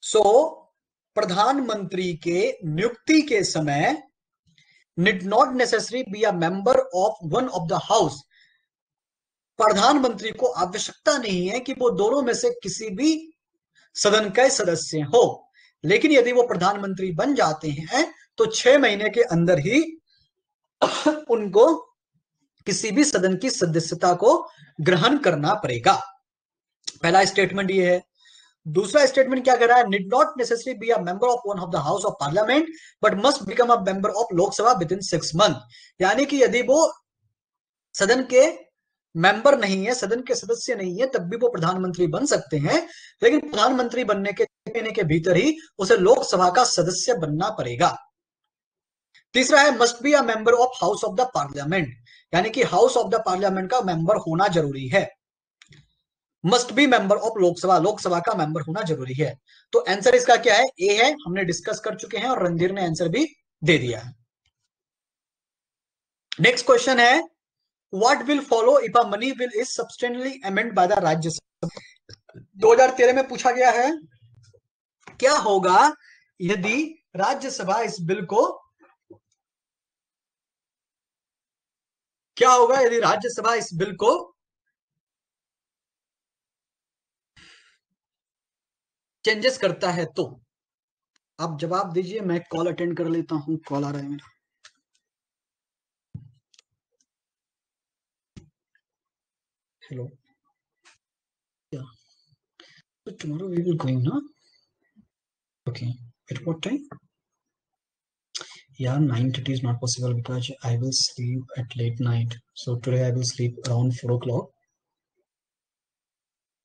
सो प्रधानमंत्री के नियुक्ति के समय need not necessary B a member of one of the house, प्रधानमंत्री को आवश्यकता नहीं है कि वो दोनों में से किसी भी सदन के सदस्य हो, लेकिन यदि वो प्रधानमंत्री बन जाते हैं तो 6 महीने के अंदर ही उनको किसी भी सदन की सदस्यता को ग्रहण करना पड़ेगा। पहला स्टेटमेंट ये है। दूसरा स्टेटमेंट क्या कह रहा है, need not necessary B a member of one of the house of parliament but must become a member of Lok Sabha with in 6 month, यानी कि यदि वो सदन के मेंबर नहीं है, सदन के सदस्य नहीं है, तब भी वो प्रधानमंत्री बन सकते हैं, लेकिन प्रधानमंत्री बनने के भीतर ही उसे लोकसभा का सदस्य बनना पड़ेगा। तीसरा है must be a member of house of the parliament, यानी कि हाउस ऑफ द पार्लियामेंट का मेंबर होना जरूरी है। Must be member of Lok Sabha, Lok Sabha का मेंबर होना जरूरी है। तो आंसर इसका क्या है? ए है, हमने डिस्कस कर चुके हैं और रणधीर ने आंसर भी दे दिया है। नेक्स्ट क्वेश्चन है what will follow if a money bill is substantially amend by the Rajya Sabha. 2013 में पूछा गया है क्या होगा यदि राज्यसभा इस बिल को, क्या होगा यदि राज्यसभा इस बिल को चेंजेस करता है? तो आप जवाब दीजिए, मैं कॉल अटेंड कर लेता हूं, कॉल आ रहा है मेरा। हेलो, क्या? तो tomorrow we will going ना? Okay, at what time? Yeah, 9:30 is not possible because I will sleep at late night. So today I will sleep around 4 o'clock.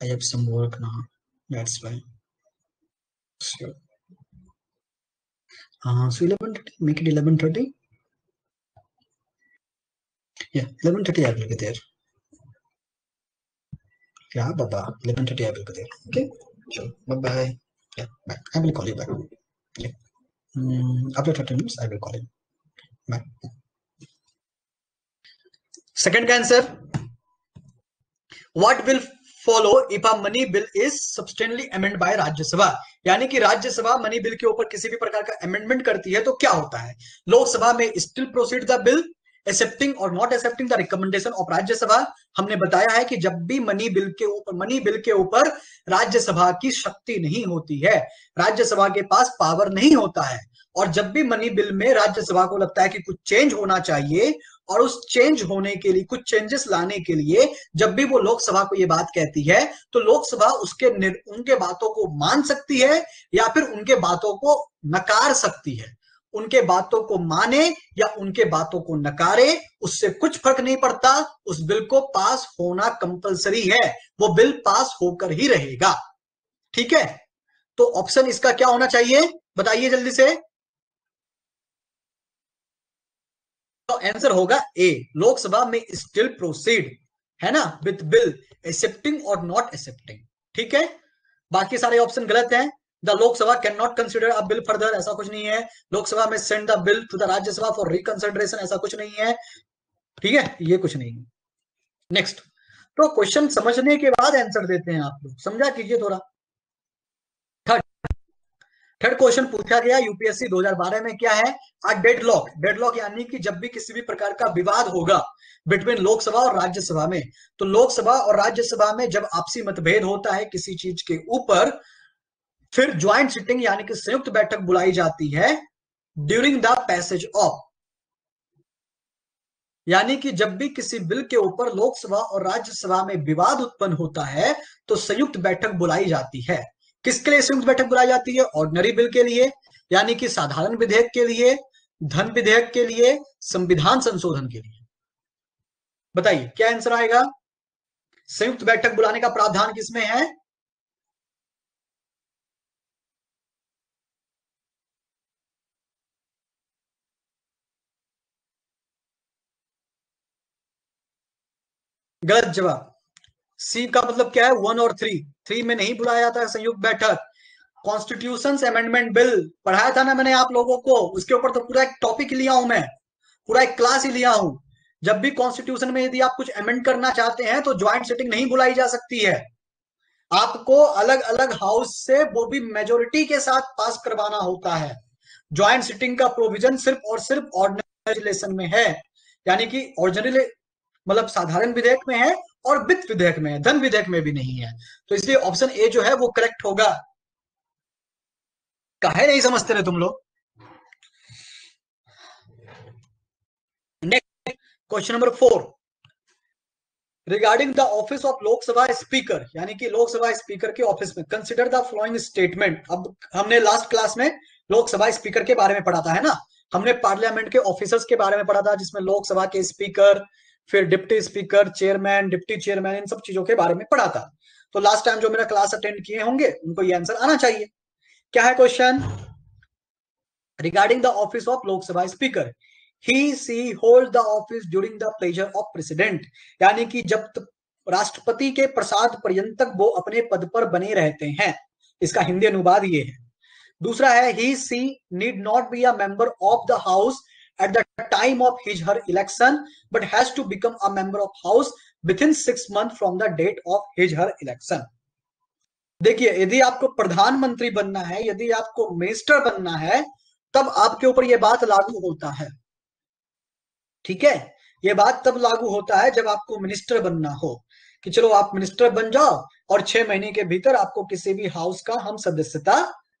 I have some work now. That's why. Sure. So 11:30. Make it 11:30. Yeah, 11:30 I will be there. Yeah, Baba. 11:30 I will be there. Okay. Sure. Bye bye. Yeah. Bye. I will call you back. Yeah. After 30 minutes I will call you. Bye. Second का answer what will follow if a money bill is substantially amend bye Rajya Sabha, यानी कि Rajya Sabha money bill के ऊपर किसी भी प्रकार का amendment करती है तो क्या होता है? लोकसभा में still proceed the bill accepting और not accepting the recommendation of Rajya Sabha. हमने बताया है कि जब भी मनी बिल के ऊपर राज्यसभा की शक्ति नहीं होती है, राज्यसभा के पास पावर नहीं होता है, और जब भी मनी बिल में राज्यसभा को लगता है कि कुछ चेंज होना चाहिए और उस चेंज होने के लिए, कुछ चेंजेस लाने के लिए जब भी वो लोकसभा को ये बात कहती है तो लोकसभा उनके बातों को मान सकती है या फिर उनके बातों को नकार सकती है। उनके बातों को माने या उनके बातों को नकारे, उससे कुछ फर्क नहीं पड़ता, उस बिल को पास होना कंपलसरी है, वो बिल पास होकर ही रहेगा। ठीक है, तो ऑप्शन इसका क्या होना चाहिए बताइए जल्दी से। तो आंसर होगा ए, लोकसभा में स्टिल प्रोसीड, है ना, विथ बिल एक्सेप्टिंग और नॉट एक्सेप्टिंग। ठीक है, बाकी सारे ऑप्शन गलत हैं। The Lok Sabha can not consider a bill further, ऐसा कुछ नहीं है। लोकसभा में send the bill to the Rajya Sabha for reconsideration, ऐसा कुछ नहीं है। ठीक है, ये कुछ नहीं है। नेक्स्ट, तो क्वेश्चन समझने के बाद आंसर देते हैं आप लोग, समझा कीजिए थोड़ा। थर्ड क्वेश्चन पूछा गया यूपीएससी 2012 में, क्या है? अ डेडलॉक, डेडलॉक यानी कि जब भी किसी भी प्रकार का विवाद होगा बिटवीन लोकसभा और राज्यसभा में, तो लोकसभा और राज्यसभा में जब आपसी मतभेद होता है किसी चीज के ऊपर, फिर ज्वाइंट सिटिंग यानी कि संयुक्त बैठक बुलाई जाती है ड्यूरिंग द पैसेज ऑफ, यानी कि जब भी किसी बिल के ऊपर लोकसभा और राज्यसभा में विवाद उत्पन्न होता है तो संयुक्त बैठक बुलाई जाती है। किसके लिए संयुक्त बैठक बुलाई जाती है? ऑर्डिनरी बिल के लिए, यानी कि साधारण विधेयक के लिए, धन विधेयक के लिए, संविधान संशोधन के लिए। बताइए क्या आंसर आएगा? संयुक्त बैठक बुलाने का प्रावधान किसमें है? गलत जवाब। सी का मतलब क्या है? 1 और 3। 3 में नहीं बुलाया जाता है संयुक्त बैठक। कॉन्स्टिट्यूशन अमेंडमेंट बिल पढ़ाया था ना मैंने आप लोगों को, उसके ऊपर तो पूरा एक टॉपिक लिया हूं मैं, पूरा एक क्लास ही लिया हूं। जब भी कॉन्स्टिट्यूशन में यदि आप कुछ अमेंड करना चाहते हैं तो ज्वाइंट सिटिंग नहीं बुलाई जा सकती है, आपको अलग अलग हाउस से वो भी मेजोरिटी के साथ पास करवाना होता है। ज्वाइंट सिटिंग का प्रोविजन सिर्फ और सिर्फ ऑर्डिनरी लेजिस्लेशन में है, यानी कि ऑर्डिनरी मतलब साधारण विधेयक में है और वित्त विधेयक में है, धन विधेयक में भी नहीं है। तो इसलिए ऑप्शन ए जो है वो करेक्ट होगा। काहे नहीं समझते रहे तुम लोग? Next, question number 4, regarding the office of Lok Sabha speaker, यानी कि लोकसभा स्पीकर के ऑफिस में कंसिडर द फॉलोइंग स्टेटमेंट। अब हमने लास्ट क्लास में लोकसभा स्पीकर के बारे में पढ़ा था, है ना, हमने पार्लियामेंट के ऑफिसर्स के बारे में पढ़ा था जिसमें लोकसभा के स्पीकर, फिर deputy speaker, chairman, deputy chairman, इन सब चीजों के बारे में पढ़ा था। तो लास्ट टाइम जो मेरा क्लास अटेंड किए होंगे उनको ये आंसर आना चाहिए। क्या है question? Regarding the office of Lok Sabha speaker, he she hold the office during the pleasure of president, यानी कि जब राष्ट्रपति के प्रसाद पर्यंत तक वो अपने पद पर बने रहते हैं। इसका हिंदी अनुवाद ये है। दूसरा है he she need not be a member of the house at the time of his her election but has to become a member of house within 6 months from the date of his her election. देखिए, यदि आपको प्रधानमंत्री बनना है, यदि आपको minister बनना है, तब आपके ऊपर यह बात लागू होता है। ठीक है, यह बात तब लागू होता है जब आपको मिनिस्टर बनना हो, कि चलो आप मिनिस्टर बन जाओ और 6 महीने के भीतर आपको किसी भी हाउस का हम सदस्यता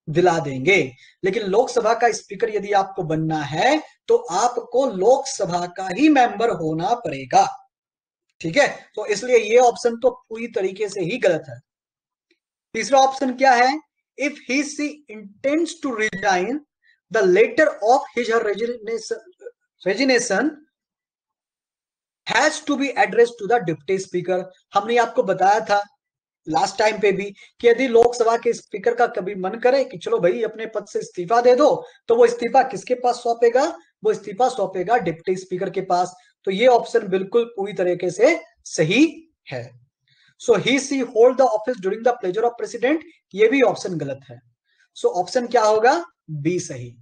दिला देंगे। लेकिन लोकसभा का स्पीकर यदि आपको बनना है तो आपको लोकसभा का ही मेंबर होना पड़ेगा। ठीक है, तो इसलिए ये ऑप्शन तो पूरी तरीके से ही गलत है। तीसरा ऑप्शन क्या है? If he she intends to resign the letter of his her resignation has to be address to the deputy speaker. हमने आपको बताया था लास्ट टाइम पे भी कि यदि लोकसभा के स्पीकर का कभी मन करे कि चलो भाई अपने पद से इस्तीफा दे दो, तो वो इस्तीफा किसके पास सौंपेगा? वो इस्तीफा सौंपेगा डिप्टी स्पीकर के पास। तो ये ऑप्शन बिल्कुल पूरी तरीके से सही है। So he she hold the office during the pleasure of president, ये भी ऑप्शन गलत है। सो ऑप्शन क्या होगा? बी सही।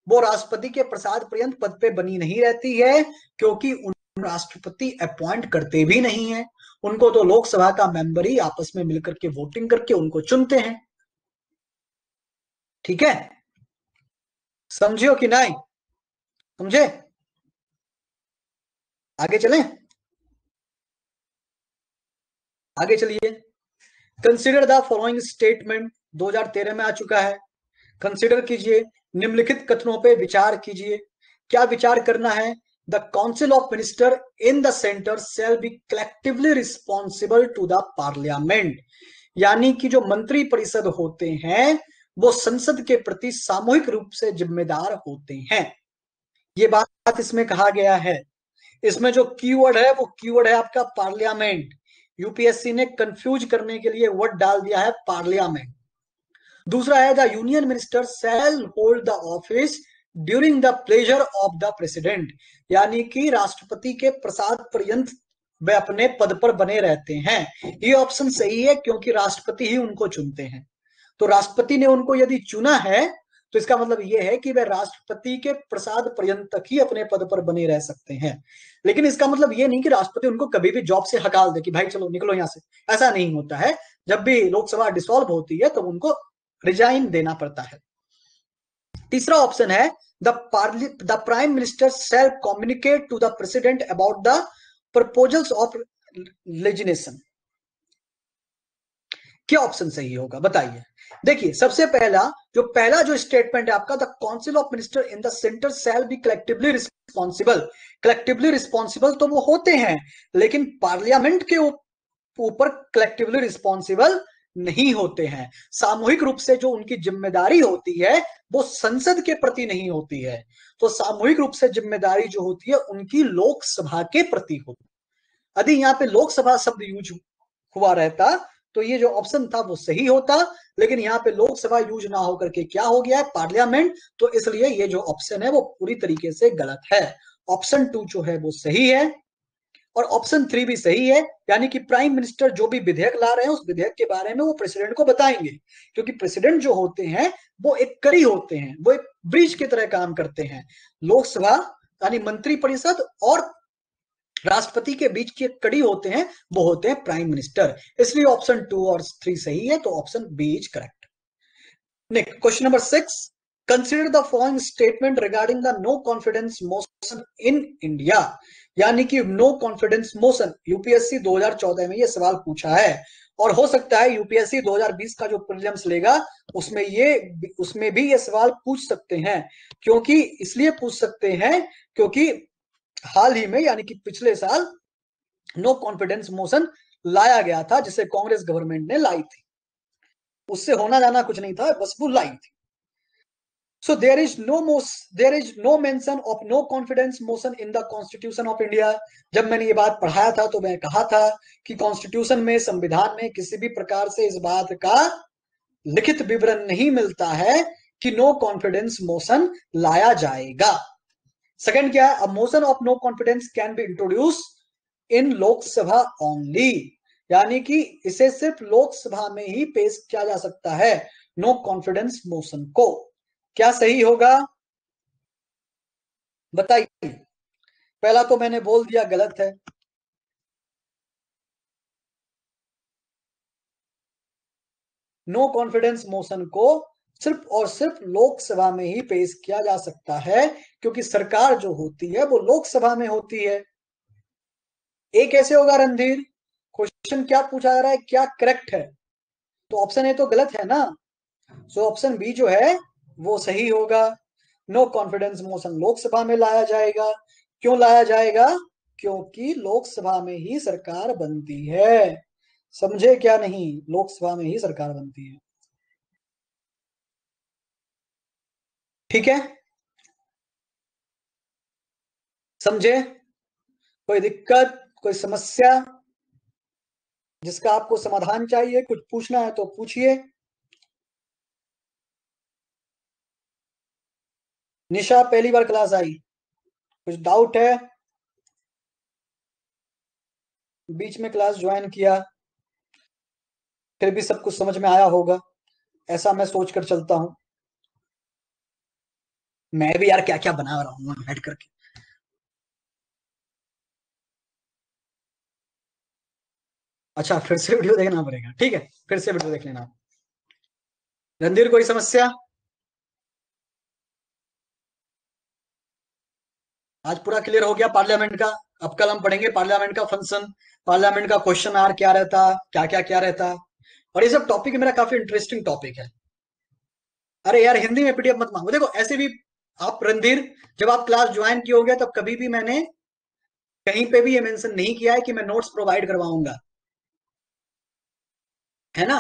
वो राष्ट्रपति के प्रसाद पर्यंत पद पे बनी नहीं रहती है, क्योंकि राष्ट्रपति अपॉइंट करते भी नहीं है। उनको तो लोकसभा का मेंबर ही आपस में मिलकर के वोटिंग करके उनको चुनते हैं। ठीक है, समझियो कि नहीं समझे? आगे चलें, आगे चलिए। कंसिडर द फॉलोइंग स्टेटमेंट 2013 में आ चुका है। कंसिडर कीजिए, निम्नलिखित कथनों पे विचार कीजिए। क्या विचार करना है? The council of minister in the centre shall be collectively responsible to the parliament, यानी कि जो मंत्री परिषद होते हैं वो संसद के प्रति सामूहिक रूप से जिम्मेदार होते हैं। ये बात इसमें कहा गया है। इसमें जो कीवर्ड है वो कीवर्ड है आपका पार्लियामेंट। यूपीएससी ने कंफ्यूज करने के लिए वर्ड डाल दिया है पार्लियामेंट। दूसरा है the union minister shall hold the office during the pleasure of the president, यानी कि राष्ट्रपति के प्रसाद पर्यंत वे अपने पद पर बने रहते हैं। ये ऑप्शन सही है क्योंकि राष्ट्रपति ही उनको चुनते हैं। तो राष्ट्रपति ने उनको यदि चुना है तो इसका मतलब यह है कि वे राष्ट्रपति के प्रसाद पर्यंत तक ही अपने पद पर बने रह सकते हैं। लेकिन इसका मतलब यह नहीं कि राष्ट्रपति उनको कभी भी जॉब से हकाल दे कि भाई चलो निकलो यहां से। ऐसा नहीं होता है। जब भी लोकसभा डिसॉल्व होती है तो उनको रिजाइन देना पड़ता है। तीसरा ऑप्शन है the prime minister shall communicate to the president about the proposals of legislation. क्या ऑप्शन सही होगा बताइए? देखिए, सबसे पहला जो स्टेटमेंट है आपका, the council of minister in the centre shall be collectively responsible. Collectively responsible तो वो होते हैं, लेकिन पार्लियामेंट के ऊपर कलेक्टिवली रिस्पॉन्सिबल नहीं होते हैं। सामूहिक रूप से जो उनकी जिम्मेदारी होती है वो संसद के प्रति नहीं होती है। तो सामूहिक रूप से जिम्मेदारी जो होती है उनकी लोकसभा के प्रति होती है। यदि यहाँ पे लोकसभा शब्द यूज हुआ रहता तो ये जो ऑप्शन था वो सही होता, लेकिन यहाँ पे लोकसभा यूज ना होकर के क्या हो गया है? पार्लियामेंट। तो इसलिए ये जो ऑप्शन है वो पूरी तरीके से गलत है। ऑप्शन 2 जो है वो सही है और ऑप्शन 3 भी सही है, यानी कि प्राइम मिनिस्टर जो भी विधेयक ला रहे हैं उस विधेयक के बारे में वो प्रेसिडेंट को बताएंगे, क्योंकि प्रेसिडेंट जो होते हैं वो एक कड़ी होते हैं, वो एक ब्रिज की तरह काम करते हैं। लोकसभा यानी मंत्री परिषद और राष्ट्रपति के बीच की एक कड़ी होते हैं, वो होते हैं प्राइम मिनिस्टर। इसलिए ऑप्शन 2 और 3 सही है, तो option B is correct. Next question number 6, consider the following statement regarding the no confidence motion in India, यानी कि नो कॉन्फिडेंस मोशन। यूपीएससी 2014 में ये सवाल पूछा है और हो सकता है यूपीएससी 2020 का जो प्रीलिम्स लेगा उसमें भी ये सवाल पूछ सकते हैं। क्योंकि इसलिए पूछ सकते हैं क्योंकि हाल ही में यानी कि पिछले साल नो कॉन्फिडेंस मोशन लाया गया था, जिसे कांग्रेस गवर्नमेंट ने लाई थी। उससे होना जाना कुछ नहीं था, बस वो लाई थी। So there is no mention of no confidence motion in the Constitution of India. जब मैंने ये बात पढ़ाया था तो मैं कहा था कि कॉन्स्टिट्यूशन में, संविधान में किसी भी प्रकार से इस बात का लिखित विवरण नहीं मिलता है कि नो कॉन्फिडेंस मोशन लाया जाएगा। सेकंड क्या है, a motion of no confidence can be introduce in Lok Sabha only, यानी कि इसे सिर्फ लोकसभा में ही पेश किया जा सकता है नो कॉन्फिडेंस मोशन को। क्या सही होगा बताइए। पहला तो मैंने बोल दिया गलत है, नो कॉन्फिडेंस मोशन को सिर्फ और सिर्फ लोकसभा में ही पेश किया जा सकता है, क्योंकि सरकार जो होती है वो लोकसभा में होती है। ए कैसे होगा रणधीर? क्वेश्चन क्या पूछा जा रहा है, क्या करेक्ट है? तो ऑप्शन ए तो गलत है ना, सो ऑप्शन बी जो है वो सही होगा। नो कॉन्फिडेंस मोशन लोकसभा में लाया जाएगा। क्यों लाया जाएगा? क्योंकि लोकसभा में ही सरकार बनती है। समझे क्या नहीं? लोकसभा में ही सरकार बनती है। ठीक है, समझे? कोई दिक्कत, कोई समस्या जिसका आपको समाधान चाहिए, कुछ पूछना है तो पूछिए। निशा पहली बार क्लास आई, कुछ डाउट है? बीच में क्लास ज्वाइन किया, फिर भी सब कुछ समझ में आया होगा, ऐसा मैं सोच कर चलता हूं। मैं भी यार क्या क्या बना रहा हूँ बैठ करके। अच्छा, फिर से वीडियो देखना पड़ेगा, ठीक है, फिर से वीडियो देख लेना। रणधीर कोई समस्या? आज पूरा क्लियर हो गया पार्लियामेंट का। अब कल हम पढ़ेंगे पार्लियामेंट का फंक्शन, पार्लियामेंट का क्वेश्चन आर क्या रहता, क्या क्या क्या रहता। और ये सब टॉपिक मेरा काफी इंटरेस्टिंग टॉपिक है। अरे यार हिंदी में पीडीएफ मत मांगो, देखो ऐसे भी आप रणधीर, जब आप क्लास ज्वाइन किए होगे तब कभी भी मैंने कहीं पे भी ये मेंशन नहीं किया है कि मैं नोट्स प्रोवाइड करवाऊंगा, है ना।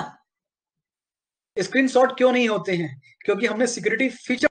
स्क्रीनशॉट क्यों नहीं होते हैं? क्योंकि हमने सिक्योरिटी फीचर